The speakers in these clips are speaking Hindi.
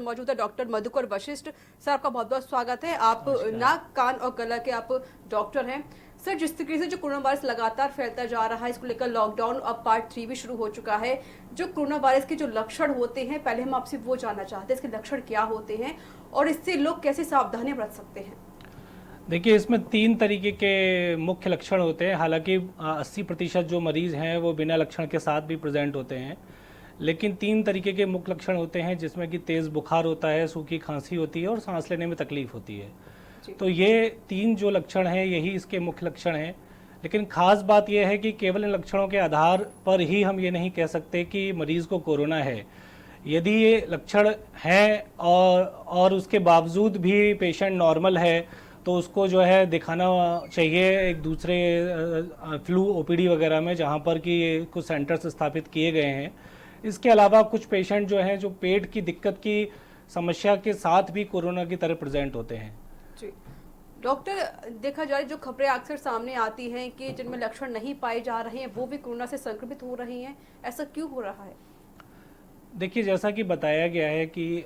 मौजूद है डॉक्टर मधुकर वशिष्ठ। सर आपका बहुत बहुत स्वागत है। आप नाक कान और गला के आप डॉक्टर हैं। सर जिस तरीके से जो कोरोना वायरस लगातार फैलता जा रहा है, इसको लेकर लॉकडाउन अब पार्ट 3 भी शुरू हो चुका है। जो कोरोना वायरस के जो लक्षण होते हैं, पहले हम आपसे वो जानना चाहते हैं, इसके लक्षण क्या होते हैं और इससे लोग कैसे सावधानियां बरत सकते हैं। देखिए, इसमें 3 तरीके के मुख्य लक्षण होते हैं। हालांकि 80% जो मरीज़ हैं वो बिना लक्षण के साथ भी प्रेजेंट होते हैं, लेकिन 3 तरीके के मुख्य लक्षण होते हैं जिसमें कि तेज़ बुखार होता है, सूखी खांसी होती है और सांस लेने में तकलीफ होती है। तो ये 3 जो लक्षण हैं यही इसके मुख्य लक्षण हैं। लेकिन ख़ास बात यह है कि केवल इन लक्षणों के आधार पर ही हम ये नहीं कह सकते कि मरीज़ को कोरोना है। यदि ये लक्षण हैं और उसके बावजूद भी पेशेंट नॉर्मल है तो उसको जो है दिखाना चाहिए एक दूसरे फ्लू ओपीडी वगैरह में, जहाँ पर कि कुछ सेंटर्स स्थापित किए गए हैं। इसके अलावा कुछ पेशेंट जो हैं जो पेट की दिक्कत की समस्या के साथ भी कोरोना की तरह प्रेजेंट होते हैं। जी डॉक्टर, देखा जाए जो खबरें अक्सर सामने आती हैं कि जिनमें लक्षण नहीं पाए जा रहे हैं वो भी कोरोना से संक्रमित हो रही हैं, ऐसा क्यों हो रहा है? देखिए, जैसा कि बताया गया है कि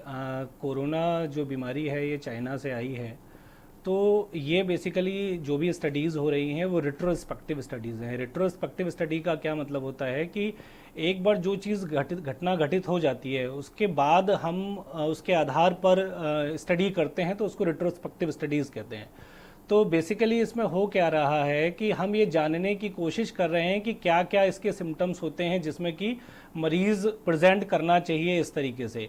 कोरोना जो बीमारी है ये चाइना से आई है। तो ये बेसिकली जो भी स्टडीज़ हो रही हैं वो रिट्रोस्पेक्टिव स्टडीज़ हैं। रिट्रोस्पेक्टिव स्टडी का क्या मतलब होता है कि एक बार जो चीज़ घटना घटित हो जाती है उसके बाद हम उसके आधार पर स्टडी करते हैं, तो उसको रिट्रोस्पेक्टिव स्टडीज़ कहते हैं। तो बेसिकली इसमें हो क्या रहा है कि हम ये जानने की कोशिश कर रहे हैं कि क्या क्या इसके सिम्टम्स होते हैं जिसमें कि मरीज़ प्रेजेंट करना चाहिए इस तरीके से।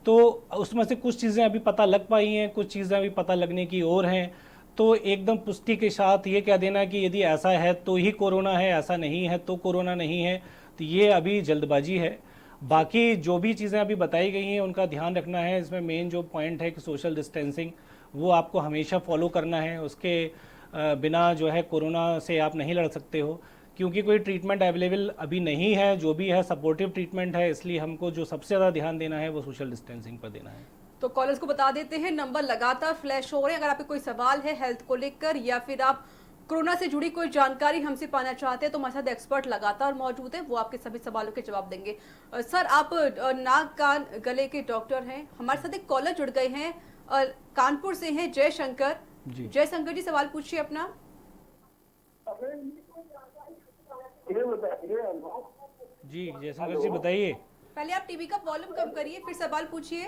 तो उसमें से कुछ चीज़ें अभी पता लग पाई हैं, कुछ चीज़ें अभी पता लगने की ओर हैं। तो एकदम पुष्टि के साथ ये कह देना कि यदि ऐसा है तो ही कोरोना है, ऐसा नहीं है तो कोरोना नहीं है, तो ये अभी जल्दबाजी है। बाकी जो भी चीज़ें अभी बताई गई हैं उनका ध्यान रखना है। इसमें मेन जो पॉइंट है कि सोशल डिस्टेंसिंग वो आपको हमेशा फॉलो करना है। उसके बिना जो है कोरोना से आप नहीं लड़ सकते हो, क्योंकि कोई ट्रीटमेंट अवेलेबल अभी नहीं है। जो भी है सपोर्टिव ट्रीटमेंट है, इसलिए हमको जो सबसे ज़्यादा ध्यान देना है वो सोशल डिस्टेंसिंग पर देना है। तो कॉलर्स को बता देते हैं, नंबर लगातार फ्लैश हो रहे हैं। अगर आपके कोई सवाल है हेल्थ को लेकर या फिर आप कोरोना से जुड़ी कोई जानकारी हमसे पाना चाहते हैं तो हमारे साथ एक्सपर्ट लगातार मौजूद है, वो आपके सभी सवालों के जवाब देंगे। सर आप नाक कान गले के डॉक्टर हैं। हमारे साथ एक कॉलर जुड़ गए हैं, कानपुर से हैं जयशंकर जी। जयशंकर जी सवाल पूछिए अपना। जी जयशंकर जी बताइए। पहले आप टीवी का वॉल्यूम कम करिए फिर सवाल पूछिए।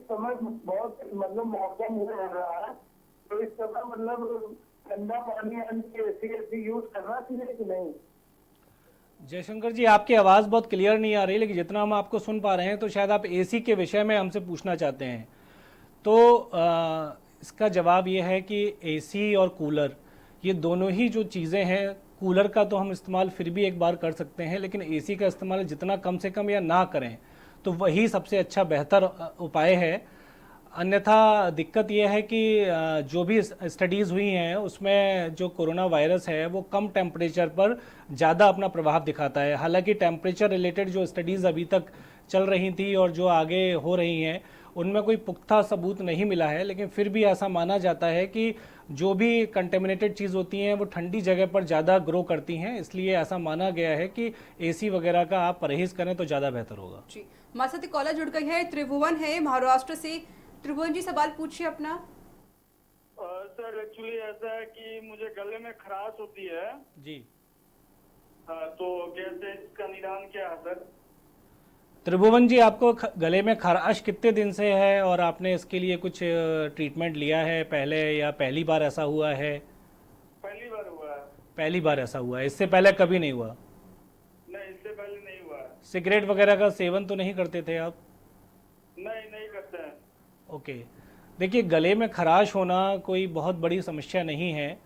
समय बहुत मतलब मौसम हो रहा है, तो इस समय मतलब ठंडा पानी ऐसी यूज करना चाहिए कि नहीं? जयशंकर जी आपकी आवाज़ बहुत क्लियर नहीं आ रही, लेकिन जितना हम आपको सुन पा रहे हैं तो शायद आप एसी के विषय में हमसे पूछना चाहते हैं। तो इसका जवाब ये है कि एसी और कूलर ये दोनों ही जो चीज़ें हैं, कूलर का तो हम इस्तेमाल फिर भी एक बार कर सकते हैं, लेकिन एसी का इस्तेमाल जितना कम से कम या ना करें तो वही सबसे अच्छा बेहतर उपाय है। अन्यथा दिक्कत यह है कि जो भी स्टडीज़ हुई हैं उसमें जो कोरोना वायरस है वो कम टेम्परेचर पर ज़्यादा अपना प्रभाव दिखाता है। हालांकि टेम्परेचर रिलेटेड जो स्टडीज़ अभी तक चल रही थी और जो आगे हो रही हैं उनमें कोई पुख्ता सबूत नहीं मिला है, लेकिन फिर भी ऐसा माना जाता है कि जो भी कंटेमिनेटेड चीज़ होती हैं वो ठंडी जगह पर ज़्यादा ग्रो करती हैं। इसलिए ऐसा माना गया है कि एसी वगैरह का आप परहेज़ करें तो ज़्यादा बेहतर होगा। जी हमारे साथ कॉलर जुड़ गई है, त्रिभुवन है महाराष्ट्र से। त्रिभुवन जी सवाल पूछिए अपना। सर एक्चुअली ऐसा है कि मुझे गले में खराश होती है जी। हाँ, तो कैसे इसका निदान क्या है सर? त्रिभुवन जी आपको गले में खराश कितने दिन से है और आपने इसके लिए कुछ ट्रीटमेंट लिया है पहले, या पहली बार ऐसा हुआ है? पहली बार हुआ है। पहली बार ऐसा हुआ है, इससे पहले कभी नहीं हुआ? नहीं, इससे पहले नहीं हुआ है। सिगरेट वगैरह का सेवन तो नहीं करते थे आप? नहीं करते हैं। ओके, देखिए गले में खराश होना कोई बहुत बड़ी समस्या नहीं है।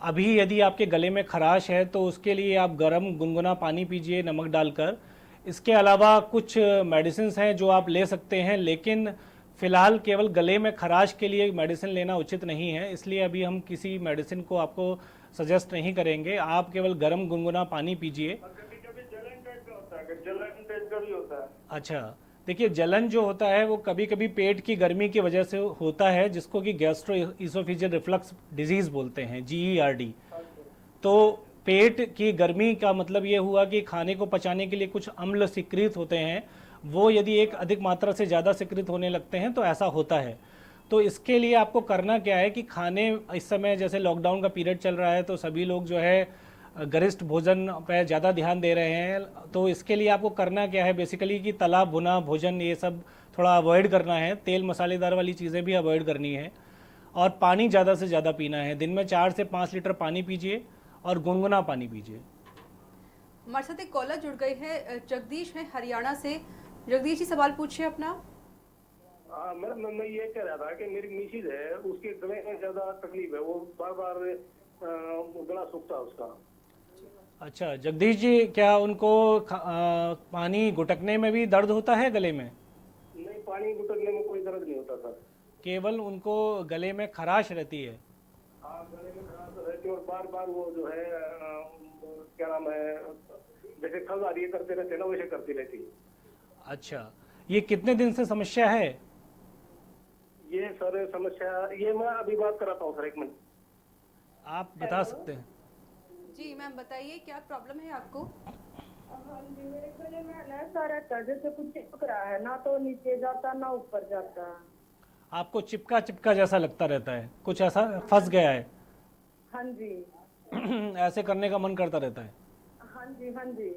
अभी यदि आपके गले में खराश है तो उसके लिए आप गर्म गुनगुना पानी पीजिए नमक डालकर। इसके अलावा कुछ मेडिसिन्स हैं जो आप ले सकते हैं, लेकिन फ़िलहाल केवल गले में खराश के लिए मेडिसिन लेना उचित नहीं है, इसलिए अभी हम किसी मेडिसिन को आपको सजेस्ट नहीं करेंगे। आप केवल गर्म गुनगुना पानी पीजिए। कभी-कभी जलन टाइप का होता है, जलन टाइप का भी होता है। अच्छा, देखिए जलन जो होता है वो कभी कभी पेट की गर्मी की वजह से होता है, जिसको कि गैस्ट्रो इसोफेजियल रिफ्लक्स डिजीज़ बोलते हैं, GERD। तो पेट की गर्मी का मतलब ये हुआ कि खाने को पचाने के लिए कुछ अम्ल सिक्रित होते हैं, वो यदि एक अधिक मात्रा से ज़्यादा सिक्रित होने लगते हैं तो ऐसा होता है। तो इसके लिए आपको करना क्या है कि खाने, इस समय जैसे लॉकडाउन का पीरियड चल रहा है तो सभी लोग जो है गरिष्ठ भोजन पर ज़्यादा ध्यान दे रहे हैं। तो इसके लिए आपको करना क्या है बेसिकली कि तला भुना भोजन ये सब थोड़ा अवॉइड करना है, तेल मसालेदार वाली चीज़ें भी अवॉइड करनी है, और पानी ज़्यादा से ज़्यादा पीना है। दिन में 4 से 5 लीटर पानी पीजिए और गुनगुना पानी पीजिए। हमारे साथ एक कॉलर जुड़ गई है, जगदीश है हरियाणा से। जगदीश जी सवाल पूछिए अपना। हाँ मैडम, मैं ये कह रहा था कि मेरी मिसेज है, उसके गले में ज्यादा तकलीफ है, वो बार बार गला सूखता है उसका। अच्छा जगदीश जी, क्या उनको पानी गुटकने में भी दर्द होता है गले में? नहीं, पानी गुटकने में कोई दर्द नहीं होता सर। केवल उनको गले में खराश रहती है? हाँ, गले में खराश रहती है और बार बार वो जो है क्या नाम है, जैसे खंघ आ रही है करते रहते ना, वैसे करती रहती है। अच्छा, ये कितने दिन से समस्या है? ये सर समस्या, ये मैं अभी बात कराता हूँ सर, 1 मिनट। आप बता सकते हैं? जी मैम बताइए क्या प्रॉब्लम है आपको। हाँ जी, मेरे गले में ना सारा दर्द, जैसे कुछ चिपक रहा है ना, तो नीचे जाता ना ऊपर जाता। आपको चिपका चिपका जैसा लगता रहता है, कुछ ऐसा फंस गया है? हाँ जी। ऐसे करने का मन करता रहता है? हाँ जी हाँ जी।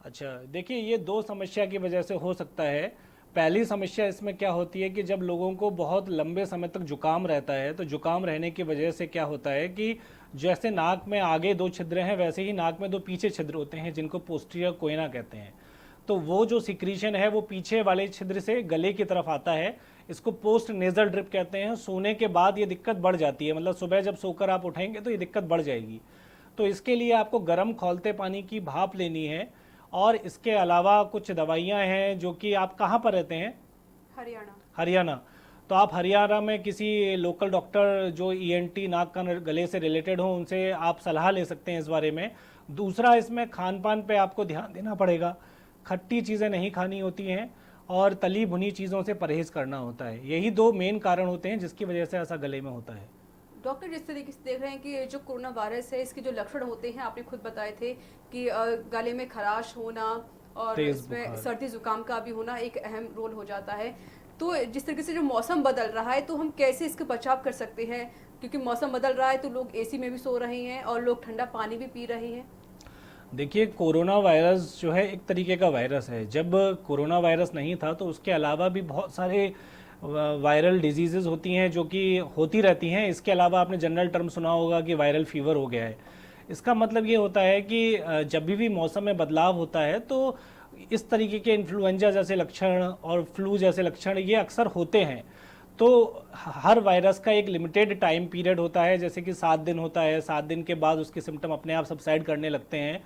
अच्छा देखिए, ये 2 समस्या की वजह से हो सकता है। पहली समस्या इसमें क्या होती है कि जब लोगों को बहुत लंबे समय तक जुकाम रहता है, तो जुकाम रहने की वजह से क्या होता है कि जैसे नाक में आगे 2 छिद्र हैं, वैसे ही नाक में 2 पीछे छिद्र होते हैं जिनको पोस्टीरियर कोइना कहते हैं। तो वो जो सिक्रीशन है वो पीछे वाले छिद्र से गले की तरफ आता है। इसको पोस्ट नेजल ड्रिप कहते हैं। सोने के बाद ये दिक्कत बढ़ जाती है, मतलब सुबह जब सोकर आप उठेंगे तो ये दिक्कत बढ़ जाएगी। तो इसके लिए आपको गर्म खौलते पानी की भाप लेनी है, और इसके अलावा कुछ दवाइयाँ हैं जो कि आप कहाँ पर रहते हैं? हरियाणा। हरियाणा। तो आप हरियाणा में किसी लोकल डॉक्टर जो ईएनटी नाक कान गले से रिलेटेड हो, उनसे आप सलाह ले सकते हैं इस बारे में। दूसरा, इसमें खान पान पे आपको ध्यान देना पड़ेगा। खट्टी चीज़ें नहीं खानी होती हैं और तली भुनी चीज़ों से परहेज़ करना होता है। यही 2 मेन कारण होते हैं जिसकी वजह से ऐसा गले में होता है। डॉक्टर, जिस तरीके से देख रहे हैं कि जो कोरोना वायरस है, इसके जो लक्षण होते हैं आपने खुद बताए थे कि गले में खराश होना और तेज इसमें बुखार। सर्दी जुकाम का भी होना एक अहम रोल हो जाता है। तो जिस तरीके से जो मौसम बदल रहा है, तो हम कैसे इसके बचाव कर सकते हैं? क्योंकि मौसम बदल रहा है तो लोग एसी में भी सो रहे हैं और लोग ठंडा पानी भी पी रहे हैं। देखिए, कोरोना वायरस जो है एक तरीके का वायरस है। जब कोरोना वायरस नहीं था तो उसके अलावा भी बहुत सारे वायरल डिजीज़ेज़ होती हैं जो कि होती रहती हैं। इसके अलावा आपने जनरल टर्म सुना होगा कि वायरल फीवर हो गया है। इसका मतलब ये होता है कि जब भी मौसम में बदलाव होता है तो इस तरीके के इन्फ्लुएंजा जैसे लक्षण और फ्लू जैसे लक्षण ये अक्सर होते हैं। तो हर वायरस का एक लिमिटेड टाइम पीरियड होता है, जैसे कि 7 दिन होता है। 7 दिन के बाद उसके सिम्टम अपने आप सबसाइड करने लगते हैं।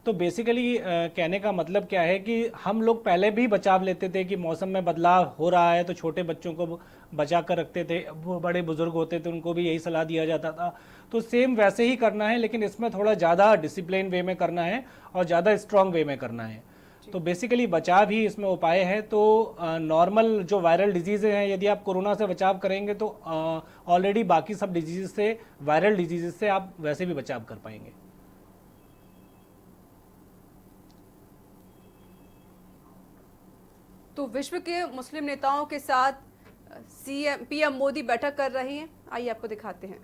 तो बेसिकली कहने का मतलब क्या है कि हम लोग पहले भी बचाव लेते थे कि मौसम में बदलाव हो रहा है तो छोटे बच्चों को बचा कर रखते थे, वो बड़े बुजुर्ग होते थे उनको भी यही सलाह दिया जाता था। तो सेम वैसे ही करना है, लेकिन इसमें थोड़ा ज़्यादा डिसिप्लिन वे में करना है और ज़्यादा स्ट्रॉन्ग वे में करना है। तो बेसिकली बचाव ही इसमें उपाय है। तो नॉर्मल जो वायरल डिजीज़ हैं, यदि आप कोरोना से बचाव करेंगे तो ऑलरेडी बाकी सब डिजीज़ से, वायरल डिजीज़ से आप वैसे भी बचाव कर पाएंगे। तो विश्व के मुस्लिम नेताओं के साथ पीएम मोदी बैठक कर रहे हैं। आइए आपको दिखाते हैं।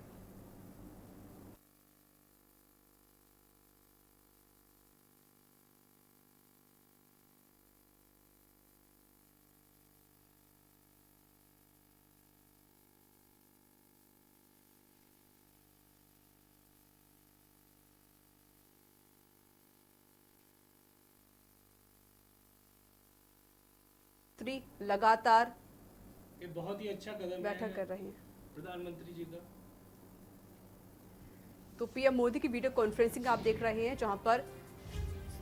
लगातार ये बहुत ही अच्छा कदम बैठक कर रहे हैं प्रधानमंत्री जी का। तो पीएम मोदी की वीडियो कॉन्फ्रेंसिंग आप देख रहे हैं, जहां पर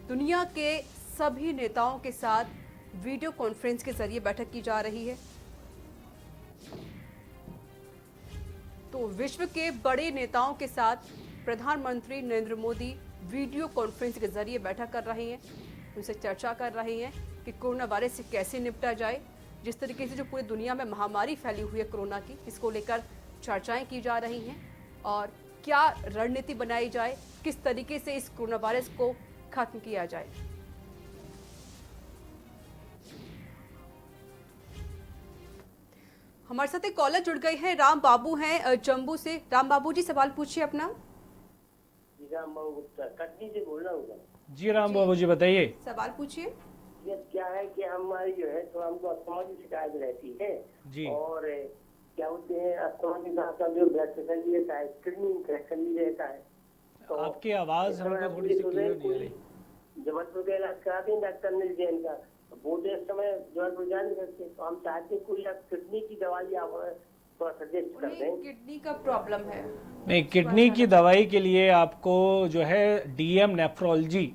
दुनिया के सभी नेताओं के साथ वीडियो कॉन्फ्रेंस के जरिए बैठक की जा रही है। तो विश्व के बड़े नेताओं के साथ प्रधानमंत्री नरेंद्र मोदी वीडियो कॉन्फ्रेंस के जरिए बैठक कर रहे हैं, उनसे चर्चा कर रहे हैं कि कोरोना वायरस से कैसे निपटा जाए। जिस तरीके से जो पूरी दुनिया में महामारी फैली हुई है कोरोना की, इसको लेकर चर्चाएं की जा रही हैं और क्या रणनीति बनाई जाए, किस तरीके से इस कोरोना वायरस को खत्म किया जाए। हमारे साथ एक कॉलर जुड़ गए हैं, राम बाबू हैं जम्मू से। राम बाबू जी, सवाल पूछिए अपना। राम बाबू गुप्ता कटनी से बोल रहा हूँ। जी राम बाबू जी बताइए। सवाल पूछिए। ये क्या है कि हमारी जो है तो हमको अस्थमा की शिकायत रहती है जी। और क्या होते हैं अस्थमा के साथ साथ जो ब्लड प्रेशर भी रहता है, किडनी इंफेक्शन भी रहता है। तो आपकी आवाज़ हमको थोड़ी सी क्लियर नहीं आ रही। जबलपुर का इलाज कराते हैं डॉक्टर नील जैन का, तो बोलते इस समय जबलपुर जा नहीं सकते, तो हम चाहते हैं कोई किडनी की दवाई आप थोड़ा सजेस्ट कर दें। किडनी का प्रॉब्लम है। नहीं, किडनी की दवाई के लिए आपको जो है डीएम नेफ्रोलॉजी,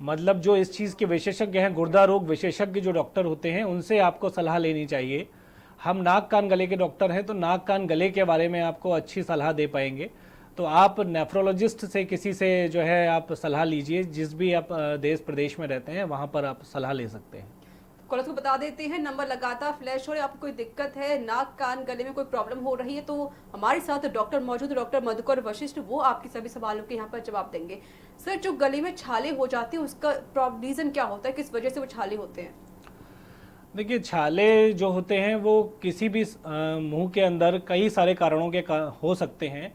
मतलब जो इस चीज़ के विशेषज्ञ हैं, गुर्दा रोग विशेषज्ञ जो डॉक्टर होते हैं, उनसे आपको सलाह लेनी चाहिए। हम नाक कान गले के डॉक्टर हैं, तो नाक कान गले के बारे में आपको अच्छी सलाह दे पाएंगे। तो आप नेफ्रोलॉजिस्ट से किसी से जो है आप सलाह लीजिए, जिस भी आप देश प्रदेश में रहते हैं वहाँ पर आप सलाह ले सकते हैं। कॉलर को बता देते हैं, नंबर लगातार फ्लैश हो रहा है, आपको कोई दिक्कत है, नाक कान गले में कोई प्रॉब्लम हो रही है, तो हमारे साथ डॉक्टर मौजूद है, डॉक्टर मधुकर वशिष्ठ, वो आपकी सभी सवालों के यहाँ पर जवाब देंगे। सर, जो गले में छाले हो जाते हैं उसका रीजन क्या होता है, किस वजह से वो छाले होते हैं? देखिए, छाले जो होते हैं वो किसी भी मुंह के अंदर कई सारे कारणों के हो सकते हैं।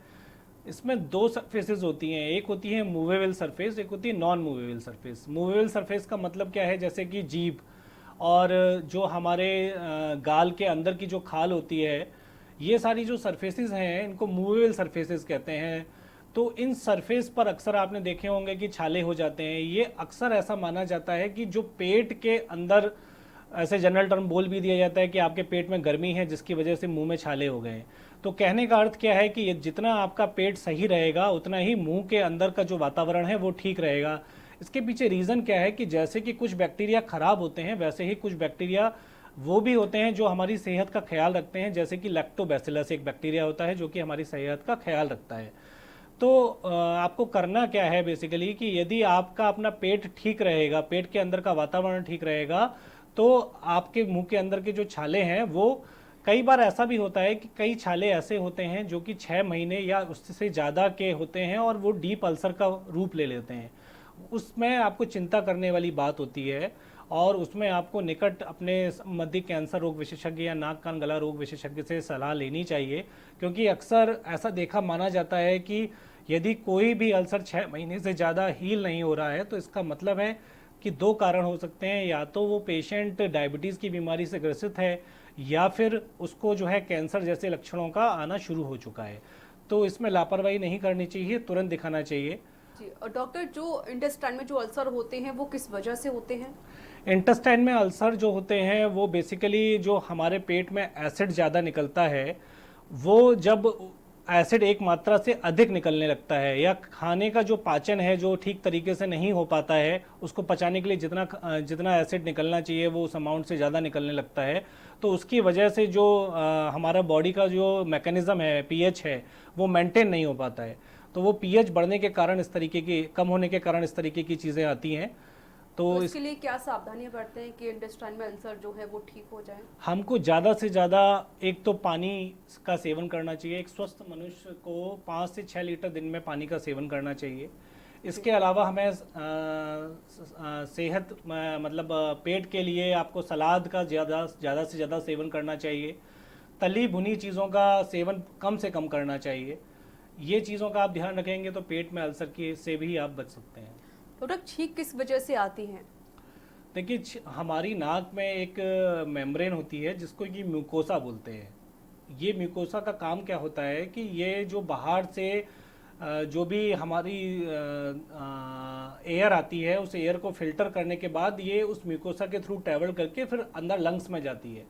इसमें दो सरफेसेस होती हैं, एक होती है मूवेबल सरफेस, एक होती है non movable surface. Movable surface का मतलब क्या है, जैसे कि जीभ और जो हमारे गाल के अंदर की जो खाल होती है, ये सारी जो सरफेसेस हैं इनको मूवेबल सरफेसेस कहते हैं। तो इन सरफेस पर अक्सर आपने देखे होंगे कि छाले हो जाते हैं। ये अक्सर ऐसा माना जाता है कि जो पेट के अंदर, ऐसे जनरल टर्म बोल भी दिया जाता है कि आपके पेट में गर्मी है जिसकी वजह से मुंह में छाले हो गए। तो कहने का अर्थ क्या है कि ये जितना आपका पेट सही रहेगा उतना ही मुंह के अंदर का जो वातावरण है वो ठीक रहेगा। इसके पीछे रीज़न क्या है कि जैसे कि कुछ बैक्टीरिया खराब होते हैं, वैसे ही कुछ बैक्टीरिया वो भी होते हैं जो हमारी सेहत का ख्याल रखते हैं। जैसे कि लैक्टोबैसिलस एक बैक्टीरिया होता है जो कि हमारी सेहत का ख्याल रखता है। तो आपको करना क्या है बेसिकली कि यदि आपका अपना पेट ठीक रहेगा, पेट के अंदर का वातावरण ठीक रहेगा, तो आपके मुंह के अंदर के जो छाले हैं वो, कई बार ऐसा भी होता है कि कई छाले ऐसे होते हैं जो कि 6 महीने या उससे ज़्यादा के होते हैं और वो डीप अल्सर का रूप ले लेते हैं। उसमें आपको चिंता करने वाली बात होती है और उसमें आपको निकट अपने संबंधी कैंसर रोग विशेषज्ञ या नाक कान गला रोग विशेषज्ञ से सलाह लेनी चाहिए, क्योंकि अक्सर ऐसा देखा माना जाता है कि यदि कोई भी अल्सर 6 महीने से ज़्यादा हील नहीं हो रहा है तो इसका मतलब है कि दो कारण हो सकते हैं, या तो वो पेशेंट डायबिटीज़ की बीमारी से ग्रसित है या फिर उसको जो है कैंसर जैसे लक्षणों का आना शुरू हो चुका है। तो इसमें लापरवाही नहीं करनी चाहिए, तुरंत दिखाना चाहिए। जी, और डॉक्टर, जो इंटेस्टाइन में जो अल्सर होते हैं वो किस वजह से होते हैं? इंटेस्टाइन में अल्सर जो होते हैं वो बेसिकली जो हमारे पेट में एसिड ज़्यादा निकलता है, वो जब एसिड एक मात्रा से अधिक निकलने लगता है या खाने का जो पाचन है जो ठीक तरीके से नहीं हो पाता है, उसको पचाने के लिए जितना एसिड निकलना चाहिए वो उस अमाउंट से ज़्यादा निकलने लगता है, तो उसकी वजह से जो हमारा बॉडी का जो मैकेनिज़्म है, पीएच है, वो मेंटेन नहीं हो पाता है। तो वो पीएच बढ़ने के कारण इस तरीके की, कम होने के कारण इस तरीके की चीज़ें आती हैं। तो इसके लिए क्या सावधानियां बरतें हैं कि इंटेस्टाइन में अल्सर जो है वो ठीक हो जाए? हमको ज़्यादा से ज़्यादा एक तो पानी का सेवन करना चाहिए। एक स्वस्थ मनुष्य को 5 से 6 लीटर दिन में पानी का सेवन करना चाहिए। इसके अलावा हमें सेहत मतलब पेट के लिए आपको सलाद का ज़्यादा से ज़्यादा सेवन करना चाहिए। तली भुनी चीज़ों का सेवन कम से कम करना चाहिए। ये चीज़ों का आप ध्यान रखेंगे तो पेट में अल्सर की से भी आप बच सकते हैं। डॉक्टर, छींक किस वजह से आती है? देखिए, हमारी नाक में एक मेम्ब्रेन होती है जिसको कि म्यूकोसा बोलते हैं। ये म्यूकोसा का काम क्या होता है कि ये जो बाहर से जो भी हमारी एयर आती है, उस एयर को फिल्टर करने के बाद ये उस म्यूकोसा के थ्रू ट्रैवल करके फिर अंदर लंग्स में जाती है।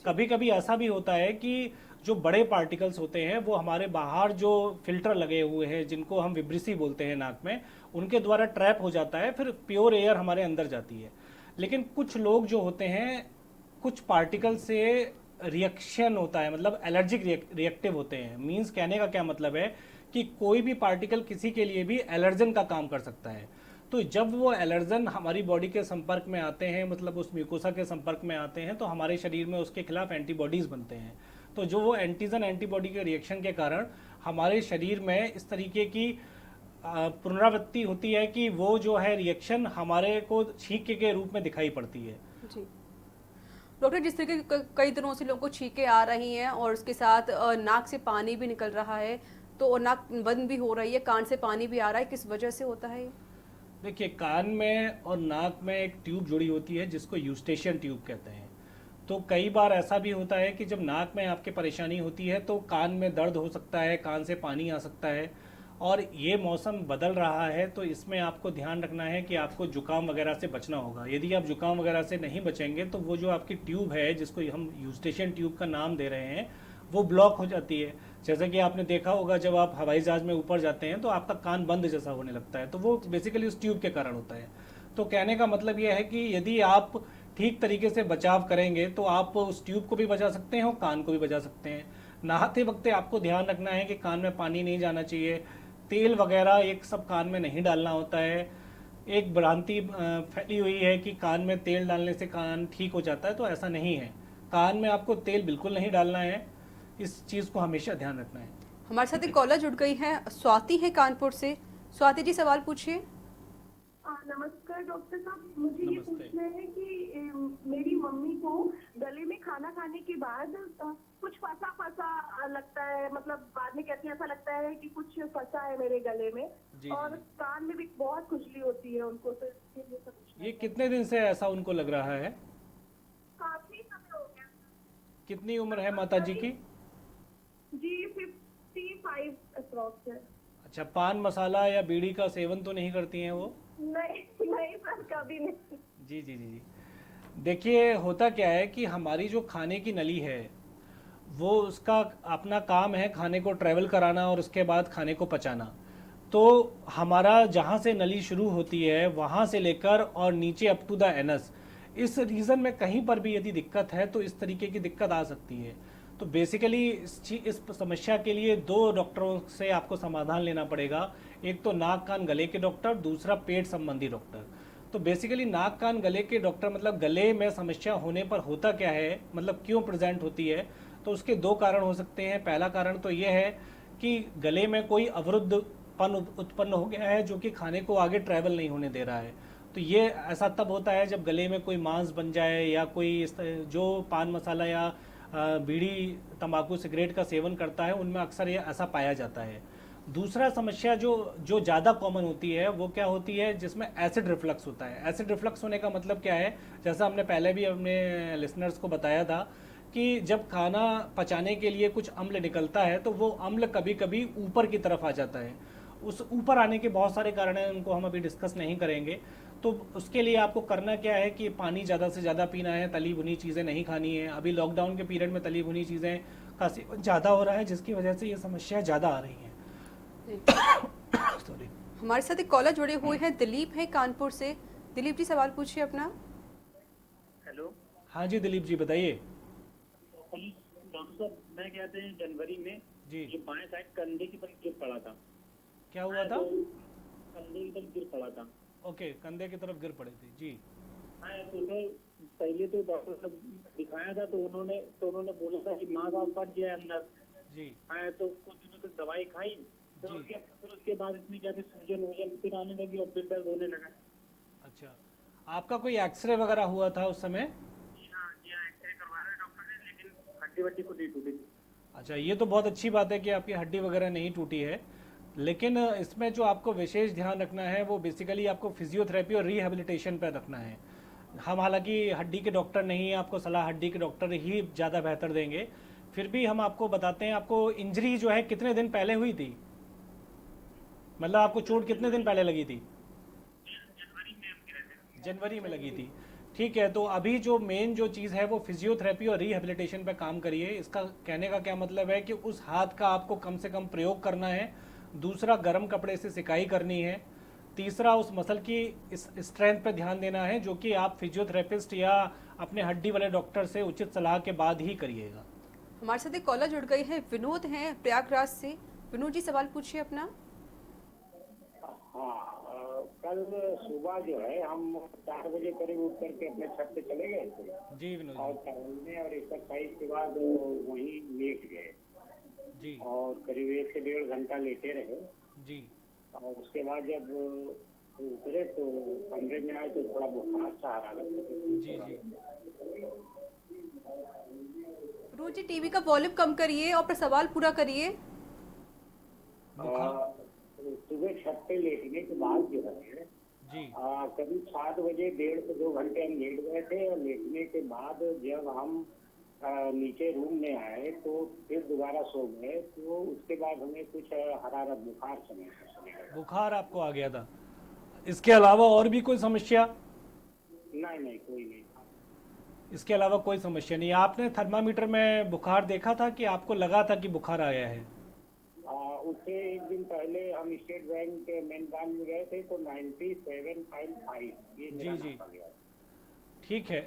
कभी कभी ऐसा भी होता है कि जो बड़े पार्टिकल्स होते हैं वो हमारे बाहर जो फिल्टर लगे हुए हैं, जिनको हम विब्रिसी बोलते हैं नाक में, उनके द्वारा ट्रैप हो जाता है, फिर प्योर एयर हमारे अंदर जाती है। लेकिन कुछ लोग जो होते हैं, कुछ पार्टिकल से रिएक्शन होता है, मतलब एलर्जिक रिएक्टिव होते हैं। मींस कहने का क्या मतलब है कि कोई भी पार्टिकल किसी के लिए भी एलर्जन का काम कर सकता है। तो जब वो एलर्जन हमारी बॉडी के संपर्क में आते हैं, मतलब उस म्यूकोसा के संपर्क में आते हैं, तो हमारे शरीर में उसके खिलाफ एंटीबॉडीज़ बनते हैं। तो जो वो एंटीजन एंटीबॉडी के रिएक्शन के कारण हमारे शरीर में इस तरीके की पुनरावृत्ति होती है कि वो जो है रिएक्शन हमारे को छींक के रूप में दिखाई पड़ती है। जी, डॉक्टर, जिस तरीके के कई दिनों से लोगों को छींकें आ रही हैं और उसके साथ नाक से पानी भी निकल रहा है, तो और नाक बंद भी हो रही है, कान से पानी भी आ रहा है, किस वजह से होता है ये? देखिए, कान में और नाक में एक ट्यूब जुड़ी होती है जिसको यूस्टेशियन ट्यूब कहते हैं। तो कई बार ऐसा भी होता है कि जब नाक में आपके परेशानी होती है तो कान में दर्द हो सकता है, कान से पानी आ सकता है। और ये मौसम बदल रहा है तो इसमें आपको ध्यान रखना है कि आपको जुकाम वगैरह से बचना होगा। यदि आप जुकाम वगैरह से नहीं बचेंगे तो वो जो आपकी ट्यूब है, जिसको हम यूस्टेशियन ट्यूब का नाम दे रहे हैं, वो ब्लॉक हो जाती है। जैसे कि आपने देखा होगा, जब आप हवाई जहाज में ऊपर जाते हैं तो आपका कान बंद जैसा होने लगता है, तो वो बेसिकली उस ट्यूब के कारण होता है। तो कहने का मतलब ये है कि यदि आप ठीक तरीके से बचाव करेंगे तो आप उस ट्यूब को भी बचा सकते हैं और कान को भी बचा सकते हैं। नहाते वक्त आपको ध्यान रखना है कि कान में पानी नहीं जाना चाहिए, तेल वगैरह एक सब कान में नहीं डालना होता है। एक भ्रांति फैली हुई है कि कान में तेल डालने से कान ठीक हो जाता है, तो ऐसा नहीं है। कान में आपको तेल बिल्कुल नहीं डालना है, इस चीज़ को हमेशा ध्यान रखना है। हमारे साथ एक कॉलर जुड़ गई है, स्वाति है कानपुर से। स्वाति जी, सवाल पूछिए। नमस्कार डॉक्टर साहब, मुझे ये नमस्ते। पूछना है कि मेरी मम्मी को गले में खाना खाने के बाद कुछ फंसा फंसा लगता है, मतलब बाद में कहती है ऐसा लगता है कि कुछ फंसा है मेरे गले में। जी, और जी। कान में भी बहुत खुजली होती है उनको, तो इसके लिए सब पूछना ये है। कितने दिन से ऐसा उनको लग रहा है? काफी समय हो गया कितनी उम्र है माता जी की? जी, 55 अप्रॉक्स है। अच्छा, पान मसाला या बीड़ी का सेवन तो नहीं करती हैं वो? नहीं नहीं सर, कभी नहीं। जी जी जी जी। देखिए, होता क्या है कि हमारी जो खाने की नली है, वो उसका अपना काम है खाने को ट्रैवल कराना और उसके बाद खाने को पचाना। तो हमारा जहाँ से नली शुरू होती है वहाँ से लेकर और नीचे अप टू द एनस, इस रीज़न में कहीं पर भी यदि दिक्कत है तो इस तरीके की दिक्कत आ सकती है। तो बेसिकली इस समस्या के लिए दो डॉक्टरों से आपको समाधान लेना पड़ेगा। एक तो नाक कान गले के डॉक्टर, दूसरा पेट संबंधी डॉक्टर। तो बेसिकली नाक कान गले के डॉक्टर मतलब गले में समस्या होने पर होता क्या है, मतलब क्यों प्रेजेंट होती है, तो उसके दो कारण हो सकते हैं। पहला कारण तो ये है कि गले में कोई अवरुद्धपन उत्पन्न हो गया है जो कि खाने को आगे ट्रैवल नहीं होने दे रहा है। तो ये ऐसा तब होता है जब गले में कोई मांस बन जाए या कोई जो पान मसाला या बीड़ी तंबाकू सिगरेट का सेवन करता है उनमें अक्सर ये ऐसा पाया जाता है। दूसरा समस्या जो जो ज़्यादा कॉमन होती है वो क्या होती है, जिसमें एसिड रिफ्लक्स होता है। एसिड रिफ्लक्स होने का मतलब क्या है, जैसा हमने पहले भी अपने लिसनर्स को बताया था कि जब खाना पचाने के लिए कुछ अम्ल निकलता है तो वो अम्ल कभी कभी ऊपर की तरफ आ जाता है। उस ऊपर आने के बहुत सारे कारण हैं, उनको हम अभी डिस्कस नहीं करेंगे। तो उसके लिए आपको करना क्या है कि पानी ज़्यादा से ज़्यादा पीना है, तली भुनी चीज़ें नहीं खानी है। अभी लॉकडाउन के पीरियड में तली भुनी चीज़ें का सेवन ज़्यादा हो रहा है जिसकी वजह से ये समस्या ज़्यादा आ रही हैं। सॉरी। हमारे साथ एक कॉलर जुड़े हुए हैं, दिलीप है कानपुर से। दिलीप जी, सवाल पूछिए अपना। हेलो हाँ जी दिलीप जी, बताइए। डॉक्टर साहब, मैं कहते हैं जनवरी में जी। ये बाएं साइड कंधे की तरफ गिर पड़ा था। क्या हुआ था? कंधे की तरफ गिर पड़ा था। ओके, कंधे की तरफ गिर पड़े थे जी। हाँ, तो सर पहले तो डॉक्टर साहब दिखाया था तो उन्होंने बोला था कि माँ बाप फट गया अंदर। जी हाँ, तो कुछ दिनों तक दवाई खाई, फिर जी। उसके बाद इतनी ज्यादा सूजन फिर आने लगी और फिर दर्द होने लगा। अच्छा, आपका कोई एक्सरे वगैरह हुआ था उस समय? जी हाँ, एक्सरे करवाया डॉक्टर ने, लेकिन हड्डी वड्डी को नहीं टूटी थी। अच्छा, ये तो बहुत अच्छी बात है कि आपकी हड्डी वगैरह नहीं टूटी है। लेकिन इसमें जो आपको विशेष ध्यान रखना है वो बेसिकली आपको फिजियोथेरेपी और रिहैबिलिटेशन पर रखना है। हम हालांकि हड्डी के डॉक्टर नहीं हैं, आपको सलाह हड्डी के डॉक्टर ही ज़्यादा बेहतर देंगे। फिर भी हम आपको बताते हैं, आपको इंजरी जो है कितने दिन पहले हुई थी, मतलब आपको चोट कितने दिन पहले लगी थी? जनवरी में लगी थी। ठीक है, तो अभी जो मेन जो चीज़ है वो फिजियोथेरेपी और रिहैबिलिटेशन पे काम करिए। इसका कहने का क्या मतलब है कि उस हाथ का आपको कम से कम प्रयोग करना है। दूसरा, गर्म कपड़े से सिकाई करनी है। तीसरा, उस मसल की इस स्ट्रेंथ पे ध्यान देना है, जो कि आप फिजियोथेरेपिस्ट या अपने हड्डी वाले डॉक्टर से उचित सलाह के बाद ही करिएगा। हमारे साथ एक कॉलर जुड़ गई है, विनोद हैं प्रयागराज से। विनोद जी, सवाल पूछिए अपना। हाँ, कल सुबह जो है हम 4 बजे करीब उठ करके अपने छत पे चले गए थे जी विनोद और टहलने और एक्सरसाइज के बाद वहीं लेट गए जी और करीब 1 से 1.5 घंटा लेटे रहे। जी और उसके बाद जब उतरे तो कमरे में आए तो थोड़ा बुखार सा आ रहा था। जी जी रोज जी टीवी का वॉल्यूम कम करिए और अपना सवाल पूरा करिए। सुबह छत पे लेटने के बाद जो है जी करीब 7 बजे 1.5 से 2 घंटे हम लेट गए थे, और लेटने के बाद जब हम नीचे रूम में आए तो फिर दोबारा सो गए, तो उसके बाद हमें कुछ हरारत बुखार चले। बुखार आपको आ गया था, इसके अलावा और भी कोई समस्या? नहीं कोई नहीं था। इसके अलावा कोई समस्या नहीं। आपने थर्मामीटर में बुखार देखा था कि आपको लगा था कि बुखार आया है? उससे एक दिन पहले हम स्टेट बैंक के मेन ब्रांच में गए थे तो 97.5 ये मेरा जी। नंबर गया। ठीक है,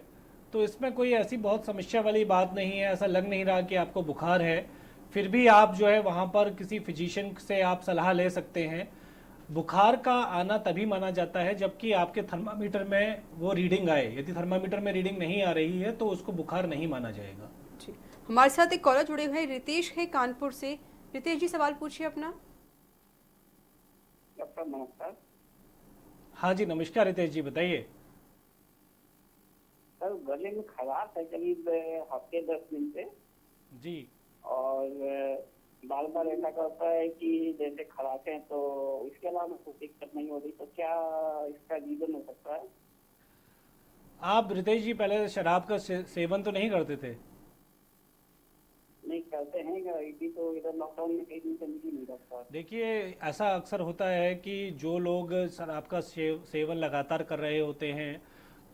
तो इसमें कोई ऐसी बहुत समस्या वाली बात नहीं है, ऐसा लग नहीं रहा कि आपको बुखार है। फिर भी आप जो है वहाँ पर किसी फिजिशियन से आप सलाह ले सकते हैं। बुखार का आना तभी माना जाता है जबकि आपके थर्मामीटर में वो रीडिंग आए। यदि थर्मामीटर में रीडिंग नहीं आ रही है तो उसको बुखार नहीं माना जाएगा। जी, हमारे साथ एक कॉलर जुड़े हुए हैं, रितेश है कानपुर से। रितेश जी सवाल पूछिए अपना। डॉक्टर नमस्कार। हाँ जी नमस्कार रितेश जी, बताइए। सर गले में खराश है करीब हफ्ते 10 दिन से, जी और बार बार ऐसा करता है कि जैसे खराश है, तो इसके अलावा कुछ दिक्कत नहीं हो रही, तो क्या इसका रीजन हो सकता है? आप रितेश जी पहले शराब का सेवन तो नहीं करते थे? नहीं करते हैं, अभी तो इधर लॉकडाउन में कई दिन से मिल ही नहीं रखता। देखिए ऐसा अक्सर होता है कि जो लोग शराब का सेवन लगातार कर रहे होते हैं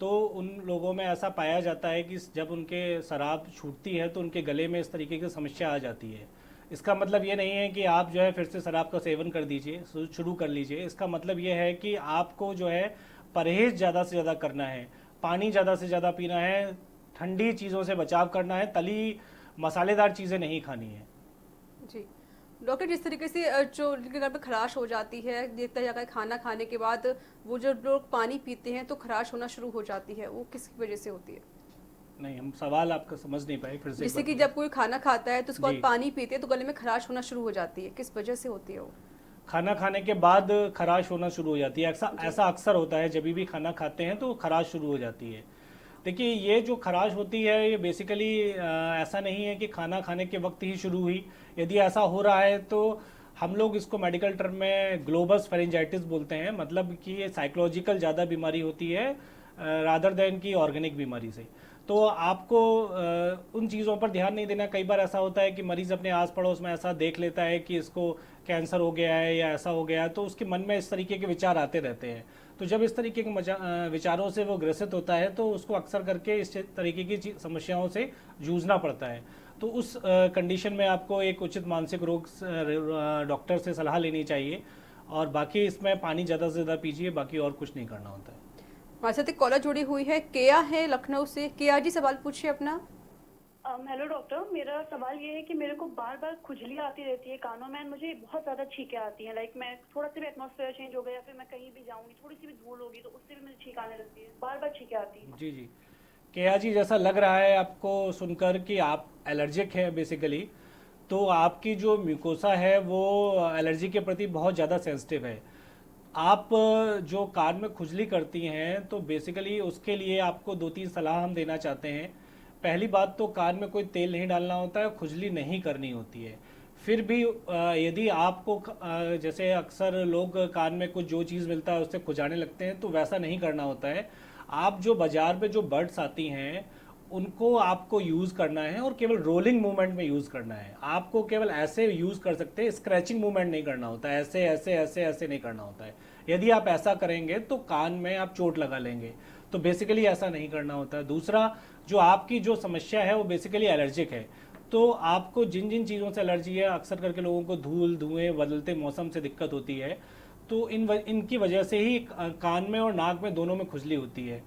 तो उन लोगों में ऐसा पाया जाता है कि जब उनके शराब छूटती है तो उनके गले में इस तरीके की समस्या आ जाती है। इसका मतलब ये नहीं है कि आप जो है फिर से शराब का सेवन कर दीजिए, शुरू कर लीजिए। इसका मतलब ये है कि आपको जो है परहेज़ ज़्यादा से ज़्यादा करना है, पानी ज़्यादा से ज़्यादा पीना है, ठंडी चीज़ों से बचाव करना है, तली मसालेदार चीज़ें नहीं खानी है। जी डॉक्टर, जिस तरीके से जो जिनके घर में खराश हो जाती है, देखता जाकर खाना खाने के बाद वो जो लोग पानी पीते हैं तो खराश होना शुरू हो जाती है, वो किस वजह से होती है? नहीं, हम सवाल आपका समझ नहीं पाए, फिर से एक जैसे कि बार जब कोई खाना खाता है तो उसके बाद जी। पानी पीते हैं तो गले में खराश होना शुरू हो जाती है, किस वजह से होती है वो? खाना खाने के बाद खराश होना शुरू हो जाती है। ऐसा अक्सर होता है, जब भी खाना खाते हैं तो खराश शुरू हो जाती है। देखिए ये जो खराश होती है ये बेसिकली ऐसा नहीं है कि खाना खाने के वक्त ही शुरू हुई। यदि ऐसा हो रहा है तो हम लोग इसको मेडिकल टर्म में ग्लोबस फेरेंजाइटिस बोलते हैं, मतलब कि ये साइकोलॉजिकल ज़्यादा बीमारी होती है रादर देन की ऑर्गेनिक बीमारी से। तो आपको उन चीज़ों पर ध्यान नहीं देना। कई बार ऐसा होता है कि मरीज़ अपने आस पड़ोस में ऐसा देख लेता है कि इसको कैंसर हो गया है या ऐसा हो गया है, तो उसके मन में इस तरीके के विचार आते रहते हैं। तो जब इस तरीके के विचारों से वो ग्रसित होता है तो उसको अक्सर करके इस तरीके की समस्याओं से जूझना पड़ता है। तो उस कंडीशन में आपको एक उचित मानसिक रोग डॉक्टर से सलाह लेनी चाहिए, और बाकी इसमें पानी ज़्यादा से ज़्यादा पीजिए, बाकी और कुछ नहीं करना होता है। हमारे साथ एक कॉलर जुड़ी हुई है, केया है लखनऊ से। केया जी सवाल पूछिए अपना। हेलो डॉक्टर, मेरा सवाल ये है कि मेरे को बार बार खुजली आती रहती है कानों में, मुझे बहुत ज्यादा छींकें आती हैं। लाइक मैं थोड़ा सा भी एटमॉस्फेयर चेंज हो गया या फिर मैं कहीं भी जाऊंगी, थोड़ी सी भी धूल होगी तो उससे भी मुझे छींक आने लगती है, बार बार छींकें आती हैं। जी जी, केया जी जैसा लग रहा है आपको सुनकर कि आप एलर्जिक हैं बेसिकली, तो आपकी जो म्यूकोसा है वो एलर्जी के प्रति बहुत ज़्यादा सेंसिटिव है। आप जो कान में खुजली करती हैं तो बेसिकली उसके लिए आपको 2-3 सलाह हम देना चाहते हैं। पहली बात तो कान में कोई तेल नहीं डालना होता है, खुजली नहीं करनी होती है। फिर भी यदि आपको जैसे अक्सर लोग कान में कुछ जो चीज़ मिलता है उससे खुजाने लगते हैं, तो वैसा नहीं करना होता है। आप जो बाज़ार में जो बड्स आती हैं उनको आपको यूज़ करना है और केवल रोलिंग मूवमेंट में यूज़ करना है। आपको केवल ऐसे यूज़ कर सकते हैं, स्क्रैचिंग मूवमेंट नहीं करना होता है, ऐसे ऐसे ऐसे ऐसे नहीं करना होता है। यदि आप ऐसा करेंगे तो कान में आप चोट लगा लेंगे, तो बेसिकली ऐसा नहीं करना होता है। दूसरा, जो आपकी जो समस्या है वो बेसिकली एलर्जिक है, तो आपको जिन जिन चीज़ों से एलर्जी है, अक्सर करके लोगों को धूल, धुएँ, बदलते मौसम से दिक्कत होती है, तो इनकी वजह से ही कान में और नाक में दोनों में खुजली होती है।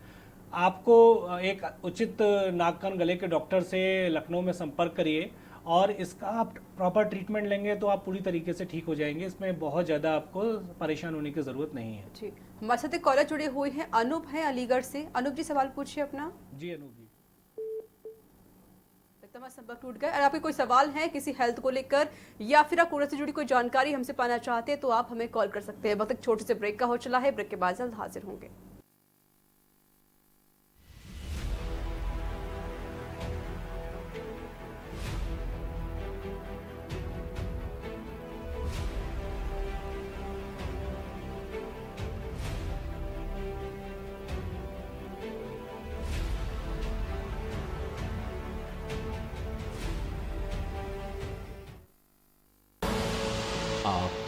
आपको एक उचित नाक कान गले के डॉक्टर से लखनऊ में संपर्क करिए, और इसका आप प्रॉपर ट्रीटमेंट लेंगे तो आप पूरी तरीके से ठीक हो जाएंगे। इसमें बहुत ज़्यादा आपको परेशान होने की ज़रूरत नहीं है। जी, हमारे साथ एक कॉलर जुड़े हुए हैं, अनूप है अलीगढ़ से। अनूप जी सवाल पूछिए अपना। जी अनूप जी, लगता है हमारा संपर्क टूट गया। अगर आपके कोई सवाल है किसी हेल्थ को लेकर या फिर आप कोरोना से जुड़ी कोई जानकारी हमसे पाना चाहते हैं तो आप हमें कॉल कर सकते हैं। वक्त एक छोटे से ब्रेक का हो चला है, ब्रेक के बाद जल्द हाजिर होंगे।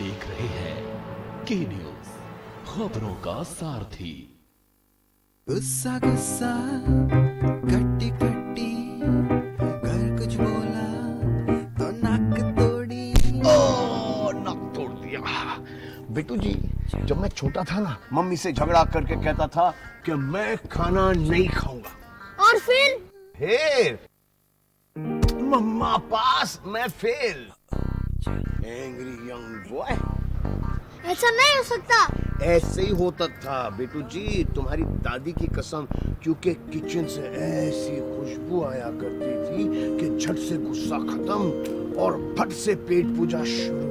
देख रहे हैं के न्यूज, खबरों का सारथी। गुस्सा गुस्सा कट्टी कट्टी, घर कुछ बोला तो नाक तोड़ी। नाक तोड़ दिया। बेटू जी, जब मैं छोटा था ना, मम्मी से झगड़ा करके कहता था कि मैं खाना नहीं खाऊंगा। और फिर मम्मा पास, मैं फेल। Angry young boy. ऐसा नहीं हो सकता। ऐसे ही होता था बेटू जी, तुम्हारी दादी की कसम, क्योंकि किचन से ऐसी खुशबू आया करती थी कि झट से गुस्सा खत्म और फट से पेट पूजा शुरू।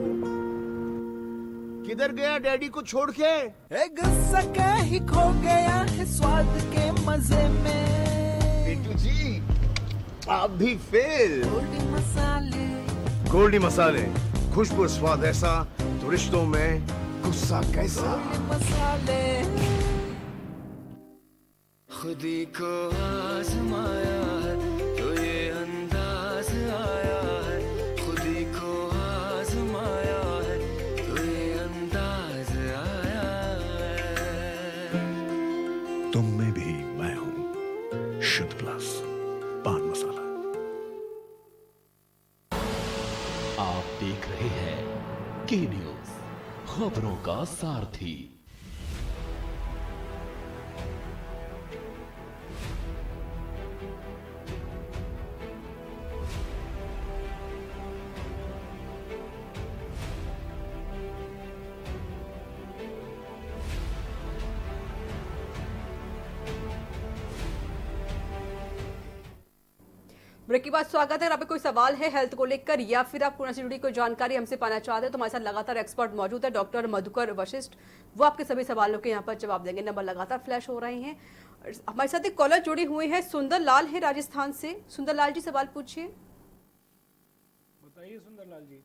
किधर गया डैडी को छोड़ के? गुस्सा कहीं खो गया है स्वाद के मजे में। बेटू जी, आप भी फेल। गोल्डी मसाले, खुशबू स्वाद ऐसा, तो रिश्तों में गुस्सा कैसा? मसाले खुदी को आजमाया है तो ये अंदाज आया है, खुदी को आजमाया है तो ये अंदाज आया है। तुम में भी मैं हूं, शुद्ध प्लस पान मसाला। आप देख रहे हैं के न्यूज, खबरों का सारथी। ब्रेक के बाद स्वागत है। अगर आपको कोई सवाल है हेल्थ को लेकर या फिर आप कोरोना से जुड़ी कोई जानकारी हमसे पाना चाहते हैं तो हमारे साथ लगातार एक्सपर्ट मौजूद है, डॉक्टर मधुकर वशिष्ठ। वो आपके सभी सवालों के यहाँ पर जवाब देंगे। नंबर लगातार फ्लैश हो रहे हैं। हमारे साथ एक कॉलर जुड़ी हुई है, सुंदर लाल है राजस्थान से। सुंदर लाल जी, सवाल पूछिए। बताइए सुंदर लाल जी।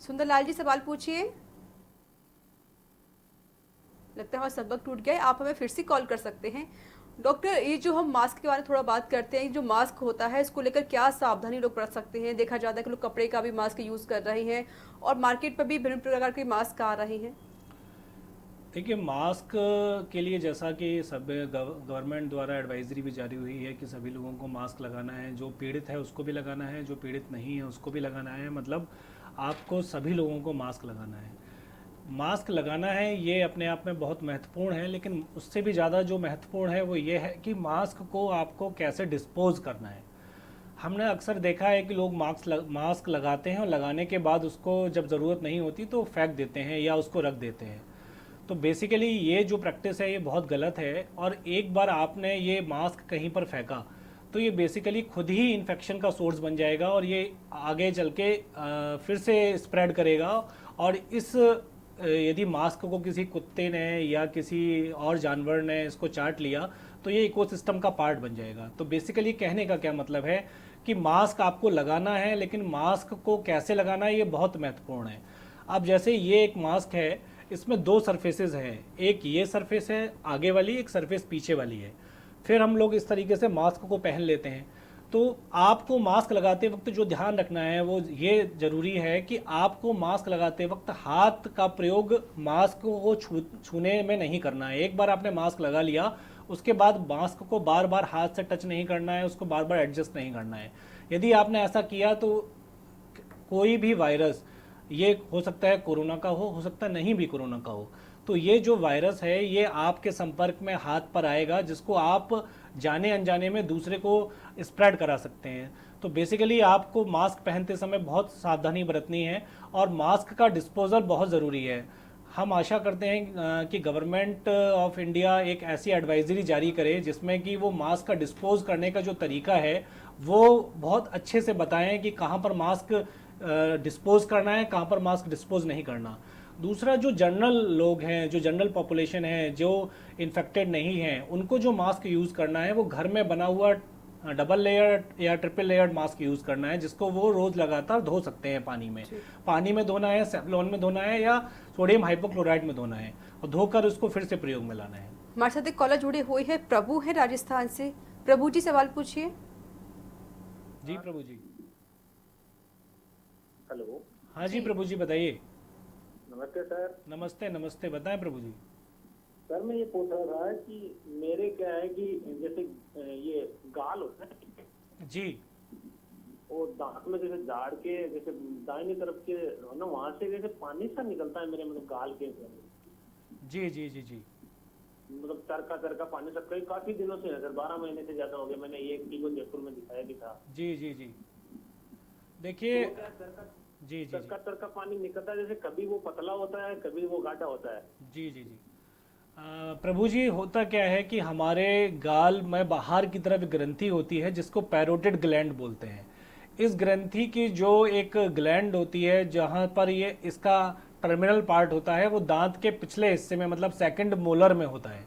सुंदर लाल जी, सवाल पूछिए। लगता है हमारा संपर्क टूट गया है। आप हमें फिर से कॉल कर सकते हैं। डॉक्टर, ये जो हम मास्क के बारे में थोड़ा बात करते हैं, जो मास्क होता है इसको लेकर क्या सावधानी लोग बरत सकते हैं? देखा जाता है कि लोग कपड़े का भी मास्क यूज कर रहे हैं और मार्केट पर भी विभिन्न प्रकार के मास्क आ रहे हैं। देखिए, मास्क के लिए जैसा कि सब गवर्नमेंट द्वारा एडवाइजरी भी जारी हुई है कि सभी लोगों को मास्क लगाना है। जो पीड़ित है उसको भी लगाना है, जो पीड़ित नहीं है उसको भी लगाना है। मतलब आपको सभी लोगों को मास्क लगाना है। मास्क लगाना है ये अपने आप में बहुत महत्वपूर्ण है, लेकिन उससे भी ज़्यादा जो महत्वपूर्ण है वो ये है कि मास्क को आपको कैसे डिस्पोज करना है। हमने अक्सर देखा है कि लोग मास्क लगाते हैं और लगाने के बाद उसको जब ज़रूरत नहीं होती तो फेंक देते हैं या उसको रख देते हैं। तो बेसिकली ये जो प्रैक्टिस है ये बहुत गलत है। और एक बार आपने ये मास्क कहीं पर फेंका तो ये बेसिकली खुद ही इन्फेक्शन का सोर्स बन जाएगा और ये आगे चल के फिर से स्प्रेड करेगा। और इस यदि मास्क को किसी कुत्ते ने या किसी और जानवर ने इसको चाट लिया तो ये इकोसिस्टम का पार्ट बन जाएगा। तो बेसिकली कहने का क्या मतलब है कि मास्क आपको लगाना है, लेकिन मास्क को कैसे लगाना है ये बहुत महत्वपूर्ण है। अब जैसे ये एक मास्क है, इसमें दो सरफेसेस हैं, एक ये सरफेस है आगे वाली, एक सरफेस पीछे वाली है। फिर हम लोग इस तरीके से मास्क को पहन लेते हैं। तो आपको मास्क लगाते वक्त जो ध्यान रखना है वो ये ज़रूरी है कि आपको मास्क लगाते वक्त हाथ का प्रयोग मास्क को छूने में नहीं करना है। एक बार आपने मास्क लगा लिया उसके बाद मास्क को बार बार हाथ से टच नहीं करना है, उसको बार बार एडजस्ट नहीं करना है। यदि आपने ऐसा किया तो कोई भी वायरस, ये हो सकता है कोरोना का हो सकता है नहीं भी कोरोना का हो, तो ये जो वायरस है ये आपके संपर्क में हाथ पर आएगा, जिसको आप जाने अनजाने में दूसरे को स्प्रेड करा सकते हैं। तो बेसिकली आपको मास्क पहनते समय बहुत सावधानी बरतनी है और मास्क का डिस्पोजल बहुत ज़रूरी है। हम आशा करते हैं कि गवर्नमेंट ऑफ इंडिया एक ऐसी एडवाइजरी जारी करे जिसमें कि वो मास्क का डिस्पोज करने का जो तरीका है वो बहुत अच्छे से बताएं कि कहाँ पर मास्क डिस्पोज करना है, कहाँ पर मास्क डिस्पोज नहीं करना। दूसरा, जो जनरल लोग हैं, जो जनरल पॉपुलेशन है, जो इन्फेक्टेड नहीं हैं, उनको जो मास्क यूज़ करना है वो घर में बना हुआ डबल लेयर या ट्रिपल लेयर्ड मास्क यूज़ करना है, जिसको वो रोज़ लगातार धो सकते हैं पानी में धोना है, सेफ्लॉन में धोना है या सोडियम हाइपोक्लोराइड में धोना है और धोकर उसको फिर से प्रयोग में लाना है। हमारे साथ एक कॉलर जुड़ी हुई है, प्रभु है राजस्थान से। प्रभु जी, सवाल पूछिए। जी प्रभु जी। हेलो। हाँ जी प्रभु जी बताइए। नमस्ते सर। नमस्ते नमस्ते, बताएं प्रभु जी। सर मैं ये पूछ रहा था कि मेरे क्या है कि जैसे ये गाल होता है जी वो दांत में जैसे झाड़ के जैसे दाहिनी तरफ के ना वहां से जैसे पानी सा निकलता है मेरे मतलब गाल के जी जी जी जी मतलब चरका पानी सा कई काफी दिनों से है सर, 12 महीने से ज्यादा हो गए। मैंने ये एक को जयपुर में दिखाया भी था। जी जी जी देखिए जी जी जी चरका पानी निकलता है, जैसे कभी वो पतला होता है कभी वो गाढ़ा होता है। जी जी जी प्रभु जी, होता क्या है कि हमारे गाल में बाहर की तरफ एक ग्रंथि होती है जिसको पैरोटिड ग्लैंड बोलते हैं। इस ग्रंथि की जो एक ग्लैंड होती है जहाँ पर ये इसका टर्मिनल पार्ट होता है वो दांत के पिछले हिस्से में मतलब सेकंड मोलर में होता है।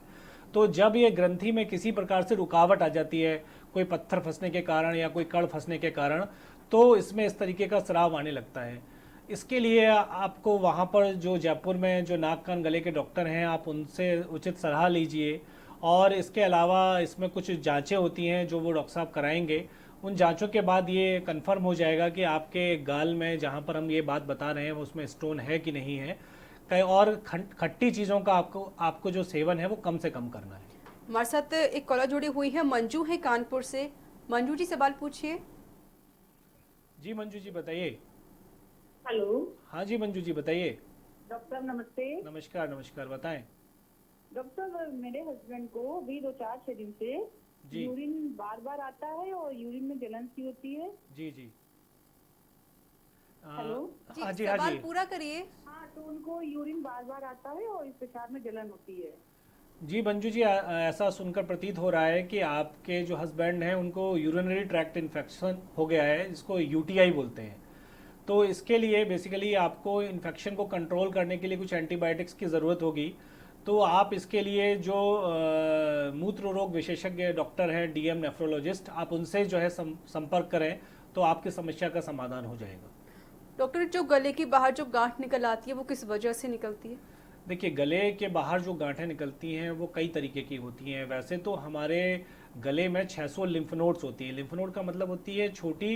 तो जब ये ग्रंथि में किसी प्रकार से रुकावट आ जाती है, कोई पत्थर फंसने के कारण या कोई कण फंसने के कारण, तो इसमें इस तरीके का स्राव आने लगता है। इसके लिए आपको वहाँ पर जो जयपुर में जो नाक कान गले के डॉक्टर हैं आप उनसे उचित सलाह लीजिए। और इसके अलावा इसमें कुछ जांचें होती हैं जो वो डॉक्टर साहब कराएंगे। उन जांचों के बाद ये कंफर्म हो जाएगा कि आपके गाल में जहाँ पर हम ये बात बता रहे हैं उसमें स्टोन है कि नहीं है। कई और खट्टी चीज़ों का आपको जो सेवन है वो कम से कम करना है। हमारे साथ एक कॉलर जुड़ी हुई है, मंजू है कानपुर से। मंजू जी सवाल पूछिए। जी मंजू जी बताइए। हेलो हाँ जी मंजू जी बताइए। डॉक्टर नमस्ते। नमस्कार नमस्कार, बताएं। डॉक्टर मेरे हस्बैंड को अभी 2-4-6 दिन से जी यूरिन बार बार आता है और यूरिन में जलन सी होती है। जी जी हेलो जी, हाँ जी सवाल पूरा करिए। हाँ तो उनको यूरिन बार बार आता है और इस पेशाब में जलन होती है। जी मंजू जी, ऐसा सुनकर प्रतीत हो रहा है कि आपके जो हस्बैंड हैं उनको यूरिनरी ट्रैक्ट इन्फेक्शन हो गया है, जिसको यूटीआई बोलते हैं। तो इसके लिए बेसिकली आपको इन्फेक्शन को कंट्रोल करने के लिए कुछ एंटीबायोटिक्स की ज़रूरत होगी। तो आप इसके लिए जो मूत्र रोग विशेषज्ञ डॉक्टर हैं, डीएम नेफ्रोलॉजिस्ट, आप उनसे जो है संपर्क करें तो आपकी समस्या का समाधान हो जाएगा। डॉक्टर, जो गले की बाहर जो गांठ निकल आती है वो किस वजह से निकलती है? देखिए, गले के बाहर जो गांठें निकलती हैं वो कई तरीके की होती हैं। वैसे तो हमारे गले में 600 लिम्फ नोड्स होती हैं। लिम्फ नोड का मतलब होती है छोटी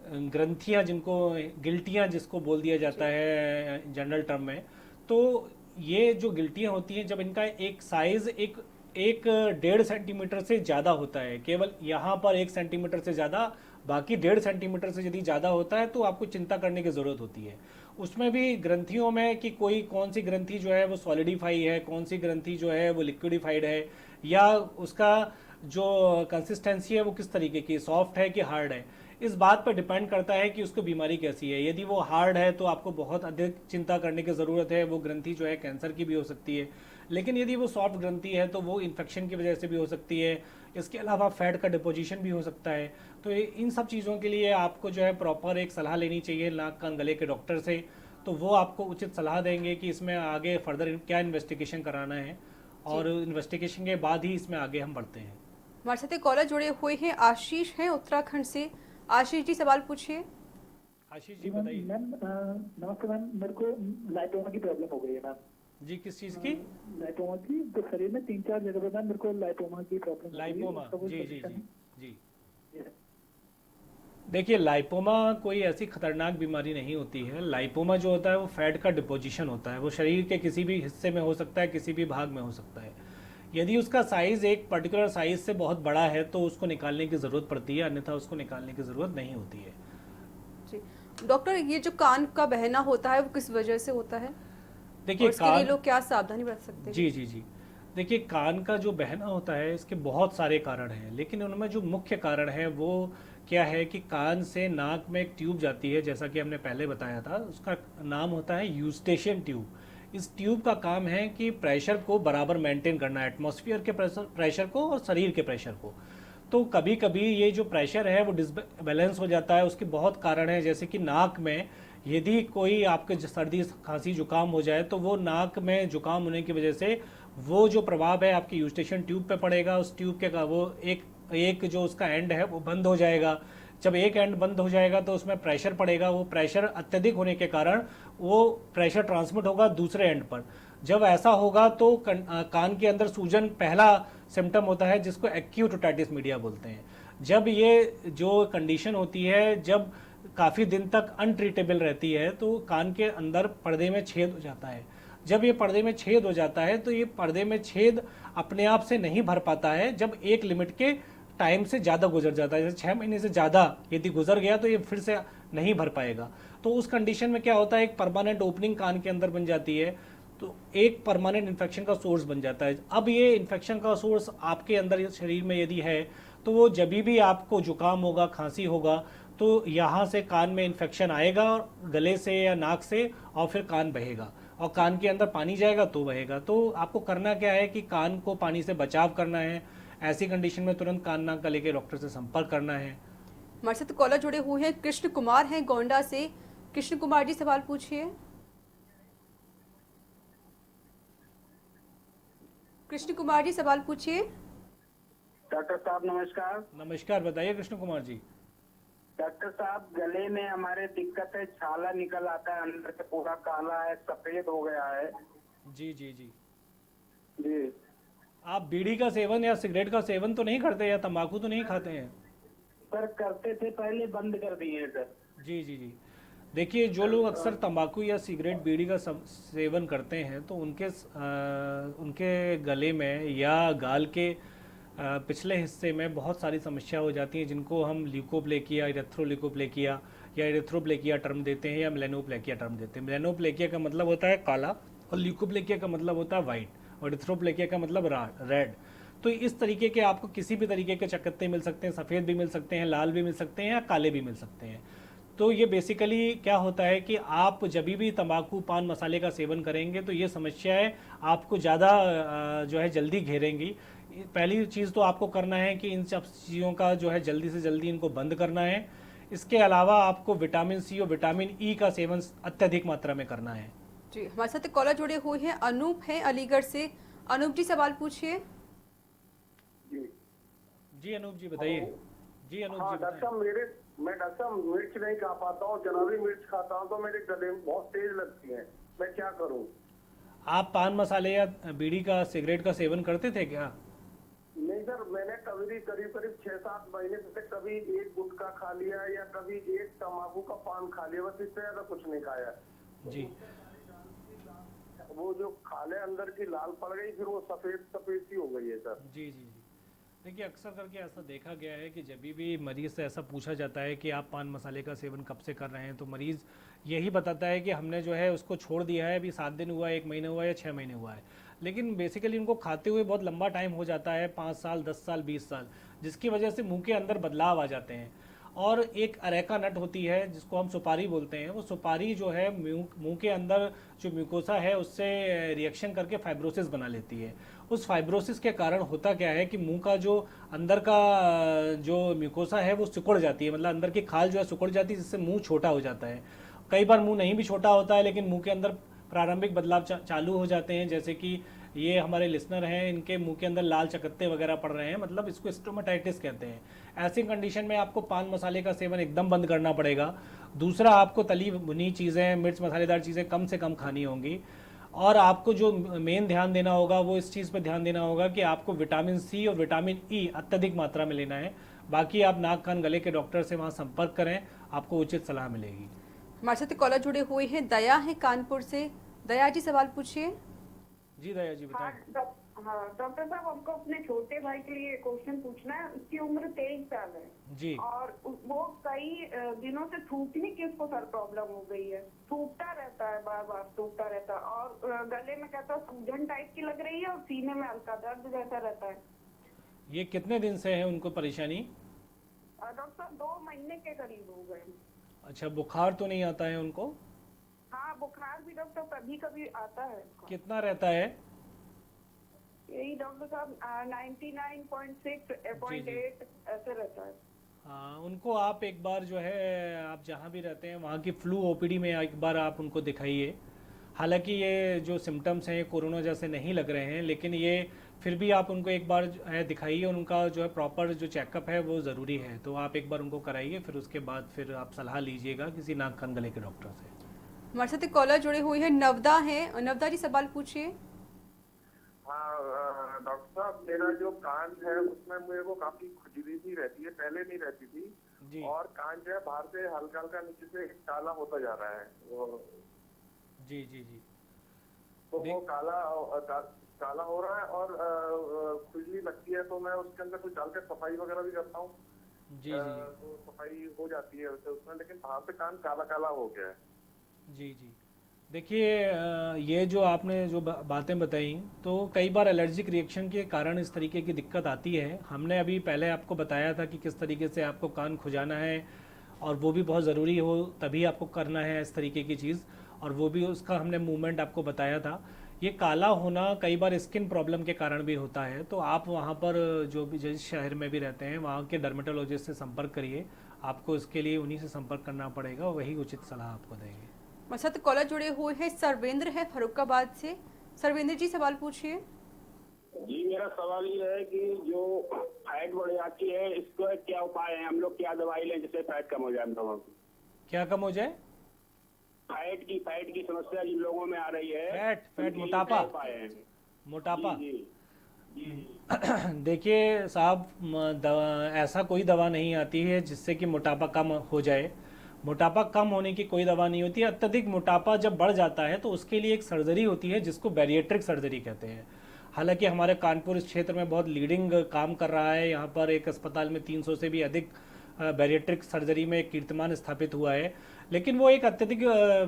ग्रंथियां, जिनको गिल्टियां जिसको बोल दिया जाता है जनरल टर्म में। तो ये जो गिल्टियां होती हैं, जब इनका एक साइज एक 1.5 सेंटीमीटर से ज़्यादा होता है, केवल यहाँ पर 1 सेंटीमीटर से ज़्यादा, बाकी 1.5 सेंटीमीटर से यदि ज़्यादा होता है तो आपको चिंता करने की ज़रूरत होती है। उसमें भी ग्रंथियों में कि कौन सी ग्रंथि जो है वो सॉलिडिफाई है, कौन सी ग्रंथि जो है वो लिक्विडिफाइड है, या उसका जो कंसिस्टेंसी है वो किस तरीके की, सॉफ्ट है कि हार्ड है। इस बात पर डिपेंड करता है कि उसको बीमारी कैसी है। यदि वो हार्ड है तो आपको बहुत अधिक चिंता करने की ज़रूरत है, वो ग्रंथि जो है कैंसर की भी हो सकती है। लेकिन यदि वो सॉफ्ट ग्रंथि है तो वो इन्फेक्शन की वजह से भी हो सकती है। इसके अलावा फैट का डिपोजिशन भी हो सकता है। तो इन सब चीज़ों के लिए आपको जो है प्रॉपर एक सलाह लेनी चाहिए नाक कान गले के डॉक्टर से। तो वो आपको उचित सलाह देंगे कि इसमें आगे फर्दर क्या इन्वेस्टिगेशन कराना है, और इन्वेस्टिगेशन के बाद ही इसमें आगे हम बढ़ते हैं। हमारे साथ एक कॉलर जुड़े हुए हैं, आशीष हैं उत्तराखंड से। आशीष जी सवाल पूछिए। आशीष जी बताइए। मैम नमस्ते मैम, मेरे को लाइपोमा की प्रॉब्लम हो गई है मैम। जी, किस चीज़ की? लाइपोमा की। तो शरीर में 3-4 जगह पे मैम मेरे को लाइपोमा की प्रॉब्लम। लाइपोमा, जी जी जी जी। देखिए, लाइपोमा कोई ऐसी खतरनाक बीमारी नहीं होती है। लाइपोमा जो होता है वो फैट का डिपोजिशन होता है। वो शरीर के किसी भी हिस्से में हो सकता है, किसी भी भाग में हो सकता है। यदि उसका साइज़ एक पर्टिकुलर साइज़ से बहुत बड़ा है तो उसको निकालने की ज़रूरत पड़ती है, अन्यथा उसको निकालने की ज़रूरत नहीं होती है। जी डॉक्टर, ये जो कान का बहना होता है वो किस वजह से होता है? देखिए, इसके लिए लोग क्या सावधानी बरत सकते हैं? जी जी जी देखिए, कान का जो बहना होता है इसके बहुत सारे कारण हैं, लेकिन उनमें जो मुख्य कारण है वो क्या है कि कान से नाक में एक ट्यूब जाती है, जैसा कि हमने पहले बताया था। उसका नाम होता है यूस्टेशियन ट्यूब। इस ट्यूब का काम है कि प्रेशर को बराबर मेंटेन करना, एटमॉस्फेयर के प्रेशर को और शरीर के प्रेशर को। तो कभी कभी ये जो प्रेशर है वो डिसबैलेंस हो जाता है। उसके बहुत कारण हैं, जैसे कि नाक में यदि कोई आपके सर्दी खांसी जुकाम हो जाए तो वो नाक में जुकाम होने की वजह से वो जो प्रभाव है आपकी यूस्टेशियन ट्यूब पे पड़ेगा। उस ट्यूब के का वो एक जो उसका एंड है वो बंद हो जाएगा। जब एक एंड बंद हो जाएगा तो उसमें प्रेशर पड़ेगा। वो प्रेशर अत्यधिक होने के कारण वो प्रेशर ट्रांसमिट होगा दूसरे एंड पर। जब ऐसा होगा तो कान के अंदर सूजन पहला सिम्टम होता है, जिसको एक्यूट ओटाइटिस मीडिया बोलते हैं। जब ये जो कंडीशन होती है, जब काफ़ी दिन तक अनट्रीटेबल रहती है तो कान के अंदर पर्दे में छेद हो जाता है। जब ये पर्दे में छेद हो जाता है तो ये पर्दे में छेद अपने आप से नहीं भर पाता है, जब एक लिमिट के टाइम से ज़्यादा गुजर जाता है, जैसे 6 महीने से ज़्यादा यदि गुजर गया तो ये फिर से नहीं भर पाएगा। तो उस कंडीशन में क्या होता है, एक परमानेंट ओपनिंग कान के अंदर बन जाती है, तो एक परमानेंट इन्फेक्शन का सोर्स बन जाता है। अब ये इन्फेक्शन का सोर्स आपके अंदर शरीर में यदि है तो वो जब भी आपको जुकाम होगा, खांसी होगा, तो यहाँ से कान में इन्फेक्शन आएगा और गले से या नाक से, और फिर कान बहेगा और कान के अंदर पानी जाएगा तो बहेगा। तो आपको करना क्या है कि कान को पानी से बचाव करना है। ऐसी कंडीशन में तुरंत कान नाक गले के डॉक्टर से संपर्क करना है। हमारे साथ कॉलर जुड़े हुए हैं, कृष्ण कुमार हैं गोंडा से। कृष्ण कुमार जी सवाल पूछिए। कृष्ण कुमार जी सवाल पूछिए। डॉक्टर साहब नमस्कार। नमस्कार, बताइए कृष्ण कुमार जी। डॉक्टर साहब गले में हमारे दिक्कत है, छाला निकल आता है, अंदर से पूरा काला है, सफेद हो गया है। जी जी जी जी आप बीड़ी का सेवन या सिगरेट का सेवन तो नहीं करते या तंबाकू तो नहीं खाते हैं? सर करते थे, पहले बंद कर दिए सर। जी जी जी देखिए, जो लोग अक्सर तंबाकू या सिगरेट बीड़ी का सेवन करते हैं तो उनके गले में या गाल के पिछले हिस्से में बहुत सारी समस्या हो जाती हैं, जिनको हम ल्यूकोप्लेकिया, इरेथ्रोल्यूकोप्लेकिया या इरेथ्रोप्लेकिया टर्म देते हैं या मेलेनोप्लेकिया टर्म देते हैं। मेलेनोप्लेकिया का मतलब होता है काला और ल्यूकोप्लेकिया का मतलब होता है वाइट और इरेथ्रोप्लेकिया का मतलब रेड। तो इस तरीके के आपको किसी भी तरीके के चकत्ते मिल सकते हैं, सफ़ेद भी मिल सकते हैं, लाल भी मिल सकते हैं या काले भी मिल सकते हैं। तो ये बेसिकली क्या होता है कि आप जब भी तंबाकू, पान मसाले का सेवन करेंगे तो ये समस्याएं आपको ज़्यादा जो है जल्दी घेरेंगी। पहली चीज़ तो आपको करना है कि इन सब चीज़ों का जो है जल्दी से जल्दी इनको बंद करना है। इसके अलावा आपको विटामिन सी और विटामिन ई का सेवन अत्यधिक मात्रा में करना है। जी हमारे साथ कॉलर जुड़े हुए हैं, अनूप हैं अलीगढ़ से। अनूप जी सवाल पूछिए। जी अनूप जी बताइए। जी अनूप हाँ जी डॉक्टर साहब, मैं डॉक्टर साहब मिर्च नहीं खा पाता हूँ, जनाबी मिर्च खाता हूँ तो मेरे गले में बहुत तेज लगती है, मैं क्या करूँ? आप पान मसाले या बीड़ी का, सिगरेट का सेवन करते थे क्या? नहीं सर, मैंने कभी करीब 6-7 महीने से कभी एक गुटखा खा लिया या कभी एक तंबाकू का पान खा लिया, बस इससे ज्यादा कुछ नहीं खाया। जी वो जो खाले अंदर की लाल पड़ गई, फिर वो सफेद सी हो गई है सर। जी जी जी देखिए, अक्सर करके ऐसा देखा गया है कि जब भी मरीज़ से ऐसा पूछा जाता है कि आप पान मसाले का सेवन कब से कर रहे हैं, तो मरीज़ यही बताता है कि हमने जो है उसको छोड़ दिया है, अभी 7 दिन हुआ है, 1 महीना हुआ है या 6 महीने हुआ है। लेकिन बेसिकली उनको खाते हुए बहुत लंबा टाइम हो जाता है, 5 साल, 10 साल, 20 साल, जिसकी वजह से मुंह के अंदर बदलाव आ जाते हैं। और एक अरेका नट होती है जिसको हम सुपारी बोलते हैं, वो सुपारी जो है मुंह के अंदर जो म्यूकोसा है उससे रिएक्शन करके फाइब्रोसिस बना लेती है। उस फाइब्रोसिस के कारण होता क्या है कि मुंह का जो अंदर का जो म्यूकोसा है वो सिकुड़ जाती है, मतलब अंदर की खाल जो है सिकुड़ जाती है, जिससे मुंह छोटा हो जाता है। कई बार मुंह नहीं भी छोटा होता है, लेकिन मुंह के अंदर प्रारंभिक बदलाव चालू हो जाते हैं, जैसे कि ये हमारे लिसनर हैं, इनके मुंह के अंदर लाल चकत्ते वगैरह पड़ रहे हैं, मतलब इसको स्टोमेटाइटिस कहते हैं। ऐसी कंडीशन में आपको पान मसाले का सेवन एकदम बंद करना पड़ेगा। दूसरा, आपको तली भुनी चीज़ें, मिर्च मसालेदार चीज़ें कम से कम खानी होंगी। और आपको जो मेन ध्यान देना होगा वो इस चीज़ पर ध्यान देना होगा कि आपको विटामिन सी और विटामिन ई अत्यधिक मात्रा में लेना है। बाकी आप नाक कान गले के डॉक्टर से वहाँ संपर्क करें, आपको उचित सलाह मिलेगी। हमारे साथ कॉलर जुड़े हुए हैं, दया है कानपुर से। दया जी सवाल पूछिए। जी दया जी बताएं। हाँ डॉक्टर साहब, हमको अपने छोटे भाई के लिए क्वेश्चन पूछना है। उसकी उम्र 23 साल है जी, और वो कई दिनों से थूकने की उसको सर प्रॉब्लम हो गई है, थूकता रहता है, बार बार थूकता रहता है और गले में कहता है सूजन टाइप की लग रही है और सीने में हल्का दर्द जैसा रहता है। ये कितने दिन से है उनको परेशानी? डॉक्टर साहब 2 महीने के करीब हो गए। अच्छा, बुखार तो नहीं आता है उनको? हाँ बुखार भी डॉक्टर कभी कभी आता है। कितना रहता है? यही डॉक्टर साहब 99.6 0.8 ऐसे रहता है। हाँ, उनको आप एक बार जो है, आप जहाँ भी रहते हैं वहाँ की फ्लू ओपीडी में एक बार आप उनको दिखाइए। हालांकि ये जो सिम्टम्स हैं कोरोना जैसे नहीं लग रहे हैं, लेकिन ये फिर भी आप उनको एक बार जो है दिखाइए। उनका जो है प्रॉपर जो चेकअप है वो ज़रूरी है, तो आप एक बार उनको कराइए, फिर उसके बाद फिर आप सलाह लीजिएगा किसी नाक कान गले के डॉक्टर से। हमारे साथ कॉलर जुड़े हुए हैं, नवदा हैं। नवदा जी सवाल पूछिए। हाँ डॉक्टर साहब, मेरा जो कान है उसमें मेरे को काफी खुजली सी रहती है, पहले नहीं रहती थी। जी और कान जो है बाहर से हल्का हल्का नीचे से काला होता जा रहा है। जी जी जी तो वो काला हो रहा है और खुजली लगती है, तो मैं उसके अंदर कुछ डालकर सफाई वगैरह भी करता हूँ। जी तो सफाई हो जाती है उसमें, लेकिन बाहर से कान काला काला हो गया है। जी जी देखिए, ये जो आपने जो बातें बताई, तो कई बार एलर्जिक रिएक्शन के कारण इस तरीके की दिक्कत आती है। हमने अभी पहले आपको बताया था कि किस तरीके से आपको कान खुजाना है, और वो भी बहुत ज़रूरी हो तभी आपको करना है इस तरीके की चीज़, और वो भी उसका हमने मूवमेंट आपको बताया था। ये काला होना कई बार स्किन प्रॉब्लम के कारण भी होता है, तो आप वहाँ पर जो भी जिस शहर में भी रहते हैं वहाँ के डर्मेटोलॉजिस्ट से संपर्क करिए। आपको इसके लिए उन्हीं से संपर्क करना पड़ेगा, वही उचित सलाह आपको देंगे। हमारे साथ कॉलर जुड़े हुए हैं, सर्वेंद्र है फरुखाबाद से। सर्वेंद्र जी सवाल पूछिए। जी, मेरा सवाल ये है कि जो फैट बढ़ जाती है, इसका क्या उपाय है? हम लोग क्या दवाई लें जिससे फैट कम हो जाए हम लोगों की? क्या कम हो जाए? फैट की समस्या जिन लोगों में आ रही है। फैट मोटापा। देखिए साहब, ऐसा कोई दवा नहीं आती है जिससे कि मोटापा कम हो जाए। मोटापा कम होने की कोई दवा नहीं होती है। अत्यधिक मोटापा जब बढ़ जाता है तो उसके लिए एक सर्जरी होती है जिसको बैरिएट्रिक सर्जरी कहते हैं। हालांकि हमारे कानपुर इस क्षेत्र में बहुत लीडिंग काम कर रहा है। यहाँ पर एक अस्पताल में 300 से भी अधिक बैरिएट्रिक सर्जरी में एक कीर्तिमान स्थापित हुआ है, लेकिन वो एक अत्यधिक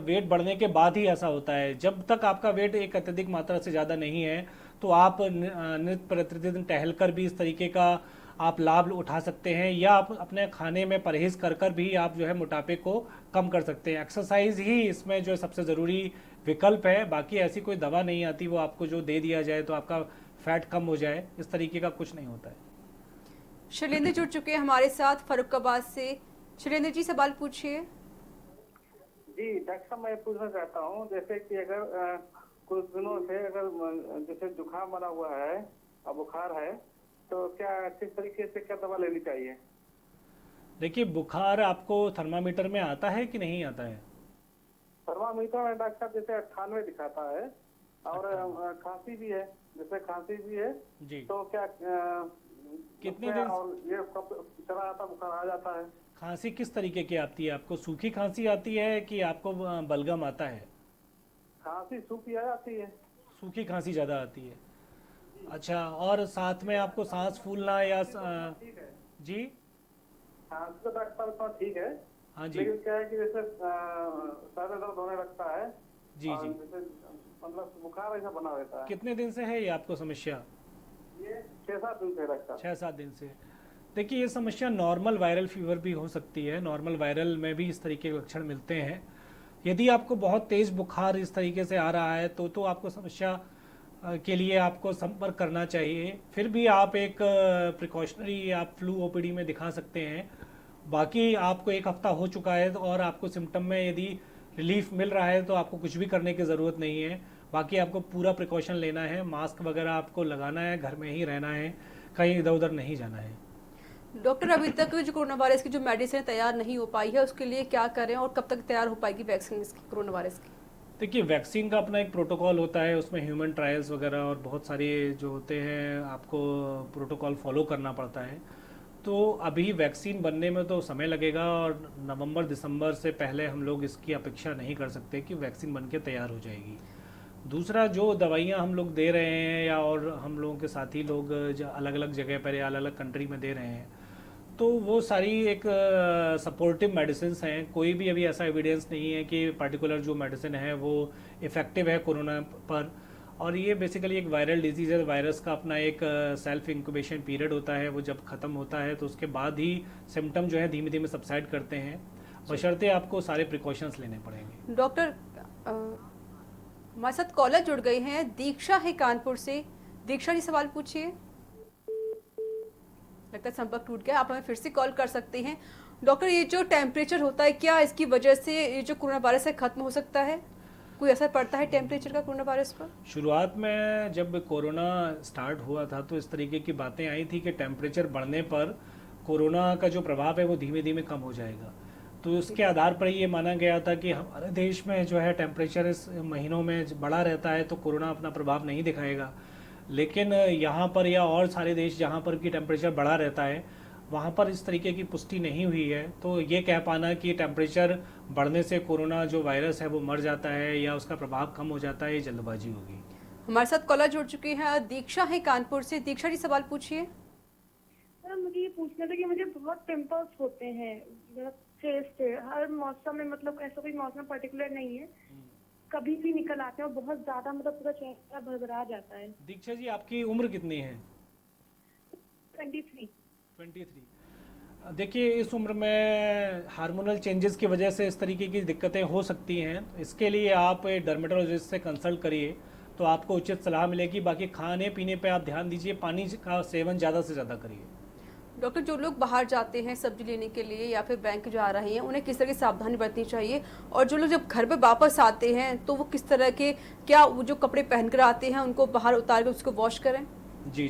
वेट बढ़ने के बाद ही ऐसा होता है। जब तक आपका वेट एक अत्यधिक मात्रा से ज़्यादा नहीं है तो आप नित्य प्रतिदिन टहलकर भी इस तरीके का आप लाभ उठा सकते हैं, या आप अपने खाने में परहेज कर भी आप जो है मोटापे को कम कर सकते हैं। एक्सरसाइज ही इसमें जो है सबसे ज़रूरी विकल्प है। बाकी ऐसी कोई दवा नहीं आती वो आपको जो दे दिया जाए तो आपका फैट कम हो जाए, इस तरीके का कुछ नहीं होता है। शैलेंद्र जुड़ चुके हैं हमारे साथ फरुखाबाद से। शैलेंद्र जी सवाल पूछिए। जी डॉक्टर साहब, मैं पूछना चाहता हूँ, जैसे कि अगर कुछ दिनों से अगर जैसे जुकाम बना हुआ है और बुखार है, तो क्या किस तरीके से क्या दवा लेनी चाहिए? देखिए, बुखार आपको थर्मामीटर में आता है कि नहीं आता है? थर्मामीटर में डॉक्टर साहब जैसे 98 दिखाता है, और खांसी भी है, जैसे खांसी भी है जी। तो क्या कितने दिन और ये कब चला आता बुखार आ जाता है? खांसी किस तरीके की आती है? आपको सूखी खांसी आती है कि आपको बलगम आता है? खांसी सूखी आ जाती है। सूखी खांसी ज़्यादा आती है। अच्छा, और साथ में आपको सांस फूलना या ठीक है जी? खांसी तो डॉक्टर साहब ठीक है। हाँ जी। लेकिन क्या है कि जैसे सर दर्द होने लगता है जी और जी। जैसे मतलब बुखार ऐसा बना रहता है। कितने दिन से है ये आपको समस्या? ये 6-7 दिन से लगता है। 6-7 दिन से। देखिए, ये समस्या नॉर्मल वायरल फीवर भी हो सकती है। नॉर्मल वायरल में भी इस तरीके के लक्षण मिलते हैं। यदि आपको बहुत तेज़ बुखार इस तरीके से आ रहा है तो आपको समस्या के लिए आपको संपर्क करना चाहिए। फिर भी आप एक प्रिकॉशनरी आप फ्लू ओपीडी में दिखा सकते हैं। बाकी आपको 1 हफ्ता हो चुका है और आपको सिम्टम में यदि रिलीफ मिल रहा है तो आपको कुछ भी करने की ज़रूरत नहीं है। बाकी आपको पूरा प्रिकॉशन लेना है, मास्क वगैरह आपको लगाना है, घर में ही रहना है, कहीं इधर उधर नहीं जाना है। डॉक्टर, अभी तक जो कोरोना वायरस की जो मेडिसिन तैयार नहीं हो पाई है, उसके लिए क्या करें और कब तक तैयार हो पाएगी वैक्सीन इसकी कोरोना वायरस की? देखिए, वैक्सीन का अपना एक प्रोटोकॉल होता है, उसमें ह्यूमन ट्रायल्स वगैरह और बहुत सारे जो होते हैं आपको प्रोटोकॉल फॉलो करना पड़ता है। तो अभी वैक्सीन बनने में तो समय लगेगा, और नवंबर दिसंबर से पहले हम लोग इसकी अपेक्षा नहीं कर सकते कि वैक्सीन बन के तैयार हो जाएगी। दूसरा, जो दवाइयाँ हम लोग दे रहे हैं या और हम लोगों के साथी लोग अलग अलग जगह पर या अलग अलग कंट्री में दे रहे हैं, तो वो सारी एक सपोर्टिव मेडिसिन हैं। कोई भी अभी ऐसा एविडेंस नहीं है कि पर्टिकुलर जो मेडिसिन है वो इफ़ेक्टिव है कोरोना पर। और ये बेसिकली एक वायरल डिजीज़ है। वायरस का अपना एक सेल्फ इंक्यूबेशन पीरियड होता है, वो जब ख़त्म होता है तो उसके बाद ही सिम्टम जो है धीमे धीमे सबसाइड करते हैं, बशर्ते आपको सारे प्रिकॉशंस लेने पड़ेंगे। डॉक्टर, हमारे साथ कॉलर जुड़ गए हैं, दीक्षा है कानपुर से। दीक्षा जी सवाल पूछिए। लगता है संपर्क टूट गया, आप हमें फिर से कॉल कर सकते हैं। डॉक्टर, ये जो टेम्परेचर होता है, क्या इसकी वजह से ये जो कोरोना वायरस है खत्म हो सकता है? कोई असर पड़ता है टेम्परेचर का कोरोना वायरस पर? शुरुआत में जब कोरोना स्टार्ट हुआ था तो इस तरीके की बातें आई थी कि टेम्परेचर बढ़ने पर कोरोना का जो प्रभाव है वो धीमे धीमे कम हो जाएगा। तो उसके आधार पर ये माना गया था कि हमारे देश में जो है टेम्परेचर इस महीनों में बढ़ा रहता है तो कोरोना अपना प्रभाव नहीं दिखाएगा। लेकिन यहाँ पर या और सारे देश जहाँ पर भी टेम्परेचर बढ़ा रहता है वहाँ पर इस तरीके की पुष्टि नहीं हुई है। तो ये कह पाना कि टेम्परेचर बढ़ने से कोरोना जो वायरस है वो मर जाता है या उसका प्रभाव कम हो जाता है, ये जल्दबाजी होगी। हमारे साथ कॉलर जुड़ चुकी है, दीक्षा है कानपुर से। दीक्षा जी सवाल पूछिए। सर मुझे ये पूछना था कि मुझे बहुत पिंपल्स होते हैं फेस पे हर मौसम में, मतलब ऐसा कोई मौसम पर्टिकुलर नहीं है, कभी भी निकल आते हैं और बहुत ज्यादा, मतलब पूरा चेहरा भरभरा जाता है। दीक्षा जी आपकी उम्र कितनी है? 23। देखिए इस उम्र में हार्मोनल चेंजेस की वजह से इस तरीके की दिक्कतें हो सकती हैं। इसके लिए आप डर्मेटोलॉजिस्ट से कंसल्ट करिए तो आपको उचित सलाह मिलेगी। बाकी खाने पीने पे आप ध्यान दीजिए, पानी का सेवन ज़्यादा से ज़्यादा करिए। डॉक्टर, जो लोग बाहर जाते हैं सब्जी लेने के लिए या फिर बैंक जा रहे हैं, उन्हें किस तरह की सावधानी बरतनी चाहिए? और जो लोग जब घर पे वापस आते हैं तो वो किस तरह के, क्या वो जो कपड़े पहन कर आते हैं उनको बाहर उतार कर उसको वॉश करें? जी,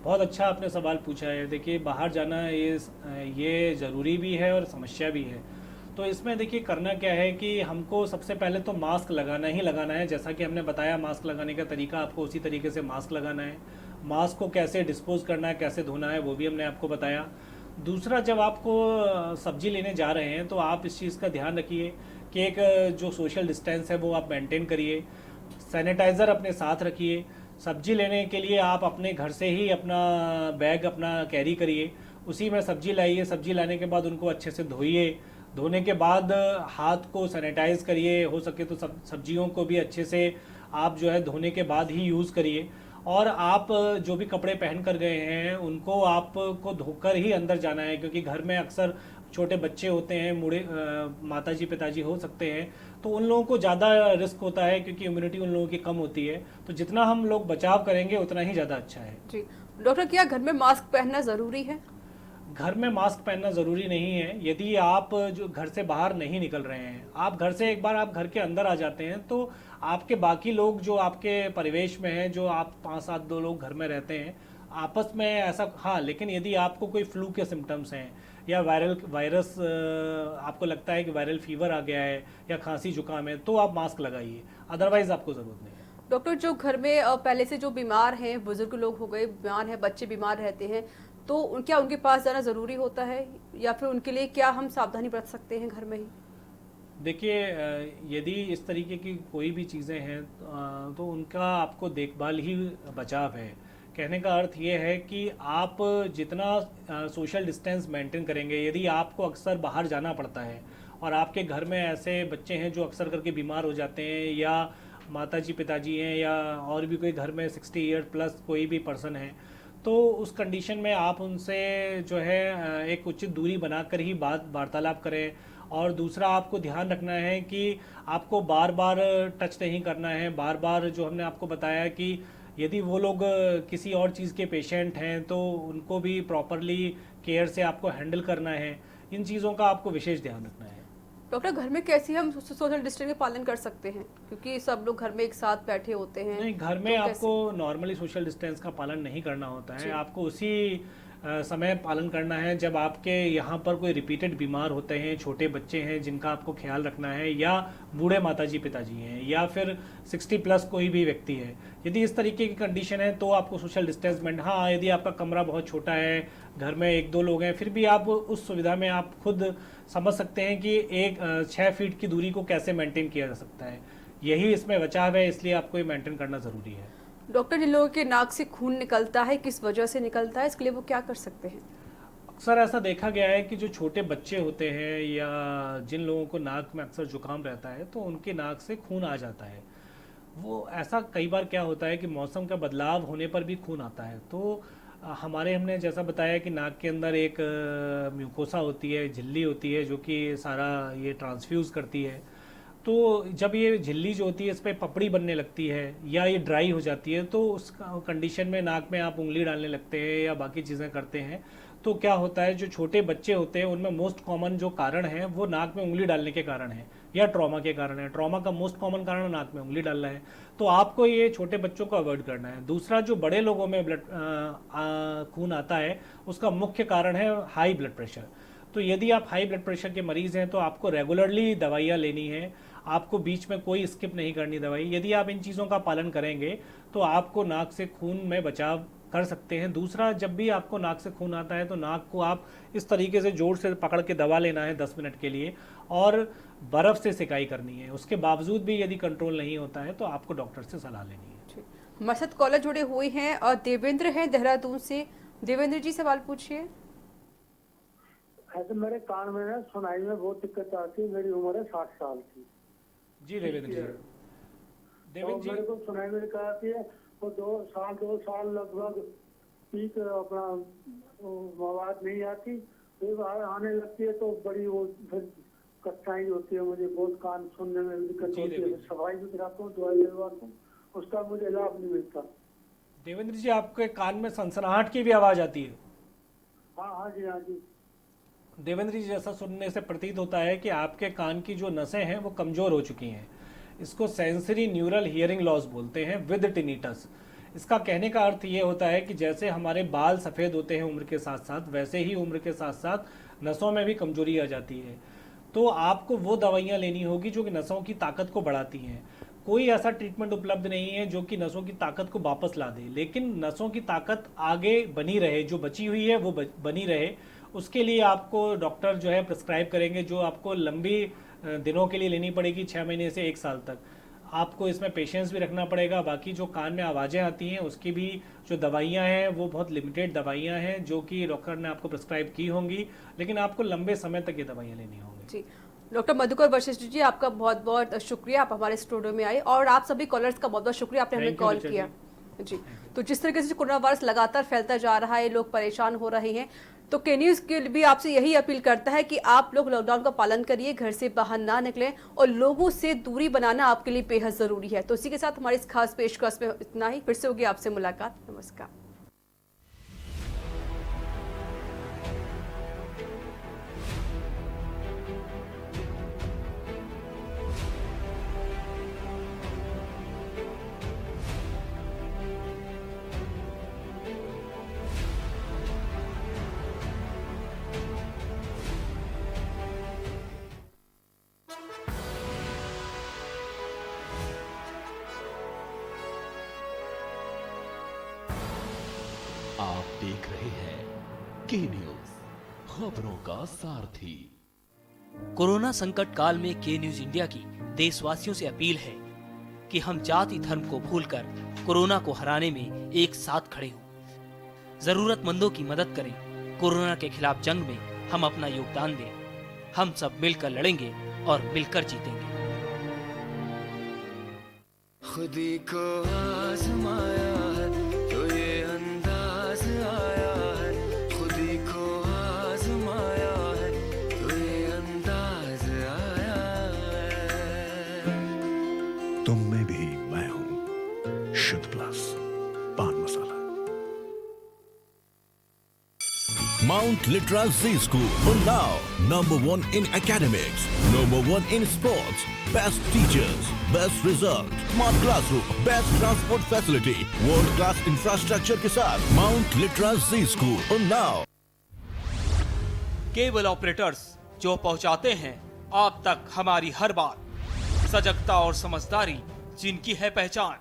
बहुत अच्छा आपने सवाल पूछा है। देखिए बाहर जाना ये ज़रूरी भी है और समस्या भी है। तो इसमें देखिए करना क्या है कि हमको सबसे पहले तो मास्क लगाना ही लगाना है। जैसा कि हमने बताया मास्क लगाने का तरीका, आपको उसी तरीके से मास्क लगाना है। मास्क को कैसे डिस्पोज करना है, कैसे धोना है, वो भी हमने आपको बताया। दूसरा, जब आपको सब्जी लेने जा रहे हैं तो आप इस चीज़ का ध्यान रखिए कि एक जो सोशल डिस्टेंस है वो आप मेंटेन करिए। सैनिटाइज़र अपने साथ रखिए। सब्जी लेने के लिए आप अपने घर से ही अपना बैग अपना कैरी करिए, उसी में सब्जी लाइए। सब्जी लाने के बाद उनको अच्छे से धोइए। धोने के बाद हाथ को सैनिटाइज करिए। हो सके तो सब्जियों को भी अच्छे से आप जो है धोने के बाद ही यूज़ करिए। और आप जो भी कपड़े पहन कर गए हैं उनको आपको धोकर ही अंदर जाना है, क्योंकि घर में अक्सर छोटे बच्चे होते हैं, बूढ़े माताजी पिताजी हो सकते हैं, तो उन लोगों को ज़्यादा रिस्क होता है क्योंकि इम्यूनिटी उन लोगों की कम होती है। तो जितना हम लोग बचाव करेंगे उतना ही ज़्यादा अच्छा है। जी डॉक्टर, क्या घर में मास्क पहनना ज़रूरी है? घर में मास्क पहनना ज़रूरी नहीं है। यदि आप जो घर से बाहर नहीं निकल रहे हैं, आप घर से एक बार आप घर के अंदर आ जाते हैं तो आपके बाकी लोग जो आपके परिवेश में हैं, जो आप 5-7 लोग घर में रहते हैं, आपस में ऐसा, हाँ, लेकिन यदि आपको कोई फ्लू के सिम्टम्स हैं या वायरस आपको लगता है कि वायरल फीवर आ गया है या खांसी जुकाम है, तो आप मास्क लगाइए, अदरवाइज आपको ज़रूरत नहीं है। डॉक्टर, जो घर में पहले से जो बीमार हैं, बुजुर्ग लोग हो गए बीमार हैं, बच्चे बीमार रहते हैं, तो क्या उनके पास जाना ज़रूरी होता है या फिर उनके लिए क्या हम सावधानी बरत सकते हैं घर में ही? देखिए यदि इस तरीके की कोई भी चीज़ें हैं तो उनका आपको देखभाल ही बचाव है। कहने का अर्थ ये है कि आप जितना सोशल डिस्टेंस मेंटेन करेंगे, यदि आपको अक्सर बाहर जाना पड़ता है और आपके घर में ऐसे बच्चे हैं जो अक्सर करके बीमार हो जाते हैं, या माताजी पिताजी हैं, या और भी कोई घर में 60 ईयर प्लस कोई भी पर्सन है, तो उस कंडीशन में आप उनसे जो है एक उचित दूरी बनाकर ही वार्तालाप करें। और दूसरा, आपको ध्यान रखना है कि आपको बार बार टच नहीं करना है। बार बार जो हमने आपको बताया कि यदि वो लोग किसी और चीज़ के पेशेंट हैं तो उनको भी प्रॉपरली केयर से आपको हैंडल करना है। इन चीज़ों का आपको विशेष ध्यान रखना है। डॉक्टर, घर में कैसे हम सोशल डिस्टेंस का पालन कर सकते हैं, क्योंकि सब लोग घर में एक साथ बैठे होते हैं? नहीं, घर में आपको नॉर्मली सोशल डिस्टेंस का पालन नहीं करना होता है। आपको उसी समय पालन करना है जब आपके यहाँ पर कोई रिपीटेड बीमार होते हैं, छोटे बच्चे हैं जिनका आपको ख्याल रखना है, या बूढ़े माताजी पिताजी हैं, या फिर 60 प्लस कोई भी व्यक्ति है। यदि इस तरीके की कंडीशन है तो आपको सोशल डिस्टेंस मेंटेन, हाँ, यदि आपका कमरा बहुत छोटा है, घर में 1-2 लोग हैं, फिर भी आप उस सुविधा में आप खुद समझ सकते हैं कि 6 फीट की दूरी को कैसे मेंटेन किया जा सकता है। यही इसमें बचाव है, इसलिए आपको ये मेंटेन करना ज़रूरी है। डॉक्टर, जिन लोगों के नाक से खून निकलता है, किस वजह से निकलता है, इसके लिए वो क्या कर सकते हैं? अक्सर ऐसा देखा गया है कि जो छोटे बच्चे होते हैं या जिन लोगों को नाक में अक्सर जुकाम रहता है तो उनके नाक से खून आ जाता है। वो ऐसा कई बार क्या होता है कि मौसम का बदलाव होने पर भी खून आता है। तो हमने जैसा बताया कि नाक के अंदर एक म्यूकोसा होती है, झिल्ली होती है, जो कि सारा ये ट्रांसफ्यूज़ करती है। तो जब ये झिल्ली जो होती है इस पर पपड़ी बनने लगती है या ये ड्राई हो जाती है, तो उस कंडीशन में नाक में आप उंगली डालने लगते हैं या बाकी चीज़ें करते हैं, तो क्या होता है, जो छोटे बच्चे होते हैं उनमें मोस्ट कॉमन जो कारण है वो नाक में उंगली डालने के कारण है या ट्रॉमा के कारण है। ट्रॉमा का मोस्ट कॉमन कारण नाक में उंगली डालना है। तो आपको ये छोटे बच्चों को अवॉइड करना है। दूसरा, जो बड़े लोगों में खून आता है उसका मुख्य कारण है हाई ब्लड प्रेशर। तो यदि आप हाई ब्लड प्रेशर के मरीज़ हैं तो आपको रेगुलरली दवाइयाँ लेनी है। आपको बीच में कोई स्किप नहीं करनी दवाई। यदि आप इन चीज़ों का पालन करेंगे तो आपको नाक से खून में बचाव कर सकते हैं। दूसरा, जब भी आपको नाक से खून आता है तो नाक को आप इस तरीके से जोर से पकड़ के दबा लेना है 10 मिनट के लिए, और बर्फ़ से सिकाई करनी है। उसके बावजूद भी यदि कंट्रोल नहीं होता है तो आपको डॉक्टर से सलाह लेनी है। हमारे साथ कॉलर जुड़े हुए हैं और देवेंद्र हैं देहरादून से। देवेंद्र जी, सवाल पूछिए। ऐसे मेरे कान में ना सुनाई में बहुत दिक्कत आती है। मेरी उम्र है 60 साल की। जी देवेंद्र जी। तो मेरे को सुनाई में दिक्कत आती है, वो 2 साल लगभग पीक अपना आवाज नहीं आती, फिर आने लगती है तो बड़ी वो फिर कठिनाई होती है। मुझे बहुत कान सुनने में भी दिक्कत होती है। सफाई भी कराता हूँ, दवाई दिलवाता हूँ, उसका मुझे लाभ नहीं मिलता। देवेंद्र जी, आपके कान में सनसनाहट की भी आवाज़ आती है? हाँ जी, हाँ जी। देवेंद्र जी, जैसा सुनने से प्रतीत होता है कि आपके कान की जो नसें हैं वो कमज़ोर हो चुकी हैं। इसको सेंसरी न्यूरल हियरिंग लॉस बोलते हैं विद टिनिटस। इसका कहने का अर्थ ये होता है कि जैसे हमारे बाल सफ़ेद होते हैं उम्र के साथ साथ, वैसे ही उम्र के साथ साथ नसों में भी कमजोरी आ जाती है। तो आपको वो दवाइयाँ लेनी होगी जो कि नसों की ताकत को बढ़ाती हैं। कोई ऐसा ट्रीटमेंट उपलब्ध नहीं है जो कि नसों की ताकत को वापस ला दे, लेकिन नसों की ताकत आगे बनी रहे, जो बची हुई है वो बनी रहे, उसके लिए आपको डॉक्टर जो है प्रिस्क्राइब करेंगे, जो आपको लंबी दिनों के लिए लेनी पड़ेगी, 6 महीने से 1 साल तक। आपको इसमें पेशेंस भी रखना पड़ेगा। बाकी जो कान में आवाज़ें आती हैं उसकी भी जो दवाइयाँ हैं वो बहुत लिमिटेड दवाइयाँ हैं जो कि डॉक्टर ने आपको प्रिस्क्राइब की होंगी, लेकिन आपको लंबे समय तक ये दवाइयाँ लेनी होंगी। जी, डॉक्टर मधुकर वशिष्ठ जी, आपका बहुत बहुत शुक्रिया, आप हमारे स्टूडियो में आए, और आप सभी कॉलर्स का बहुत बहुत शुक्रिया, आपने हमें कॉल किया। जी, तो जिस तरीके से कोरोना वायरस लगातार फैलता जा रहा है, लोग परेशान हो रहे हैं, तो के न्यूज़ के भी आपसे यही अपील करता है कि आप लोग लॉकडाउन का पालन करिए, घर से बाहर ना निकलें, और लोगों से दूरी बनाना आपके लिए बेहद ज़रूरी है। तो इसी के साथ हमारी इस खास पेशकश में इतना ही। फिर से होगी आपसे मुलाकात। नमस्कार। आप देख रहे हैं के न्यूज, खबरों का सारथी। कोरोना संकट काल में के न्यूज इंडिया की देशवासियों से अपील है कि हम जाति धर्म को भूलकर कोरोना को हराने में एक साथ खड़े हों। जरूरतमंदों की मदद करें। कोरोना के खिलाफ जंग में हम अपना योगदान दें। हम सब मिलकर लड़ेंगे और मिलकर जीतेंगे। खुदी को आजमाया है तो ये अंदाज आया है, खुदी को आजमाया है तो ये अंदाज आया है। तुम में भी मैं हूं, शुद्ध प्लस पान मसाला। Mount Litra Z School, Unnao, #1 in academics, #1 in sports, best teachers, best result, smart classroom, best transport facility, world class infrastructure के साथ Mount Litra Z School, Unnao। Cable operators जो पहुंचाते हैं आप तक हमारी हर बात, सजगता और समझदारी जिनकी है पहचान,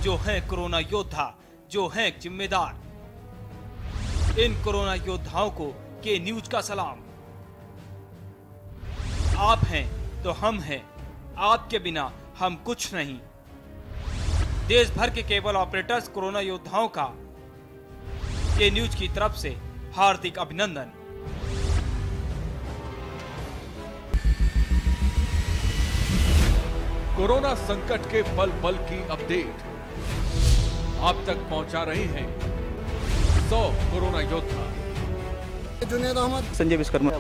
जो है कोरोना योद्धा, जो है जिम्मेदार। इन कोरोना योद्धाओं को के न्यूज का सलाम। आप हैं तो हम हैं, आपके बिना हम कुछ नहीं। देश भर के केबल ऑपरेटर्स कोरोना योद्धाओं का के न्यूज की तरफ से हार्दिक अभिनंदन। कोरोना संकट के पल पल की अपडेट आप तक पहुंचा रहे हैं 100 कोरोना योद्धा। जुनेद अहमद, संजय विश्वकर्मा,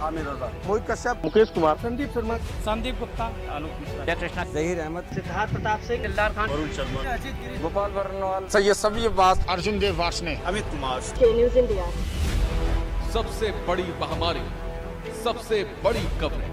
आमिर रजा, मोहित कश्यप, मुकेश कुमार, संदीप शर्मा, संदीप गुप्ता, आलोक मिश्रा, कृष्णा, जहीर अहमद, सिद्धार्थ प्रताप सिंह, दिलदार खान, वरुण शर्मा, गोपाल वर्णवाल, सैयद सभी अब्बास, अर्जुन देव वार्ष्णे, अमित कुमार। के न्यूज इंडिया, सबसे बड़ी महामारी, सबसे बड़ी कवरेज।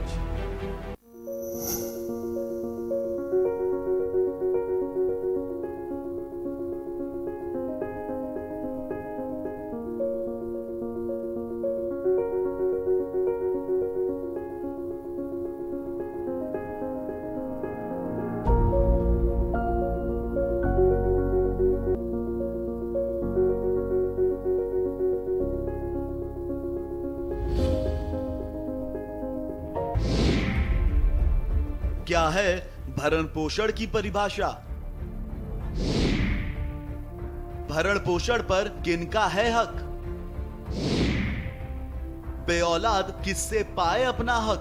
क्या है भरण पोषण की परिभाषा? भरण पोषण पर किनका है हक? बेऔलाद किससे पाए अपना हक?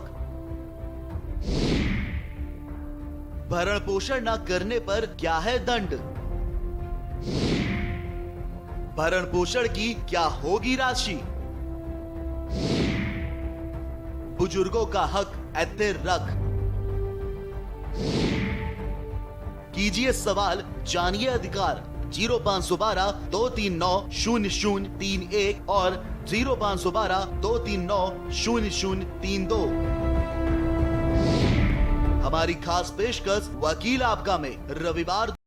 भरण पोषण न करने पर क्या है दंड? भरण पोषण की क्या होगी राशि? बुजुर्गों का हक ऐतिर रख। कीजिए सवाल, जानिए अधिकार। 0512 239 0031 और 0512 239 0032। हमारी खास पेशकश वकील आपका में रविवार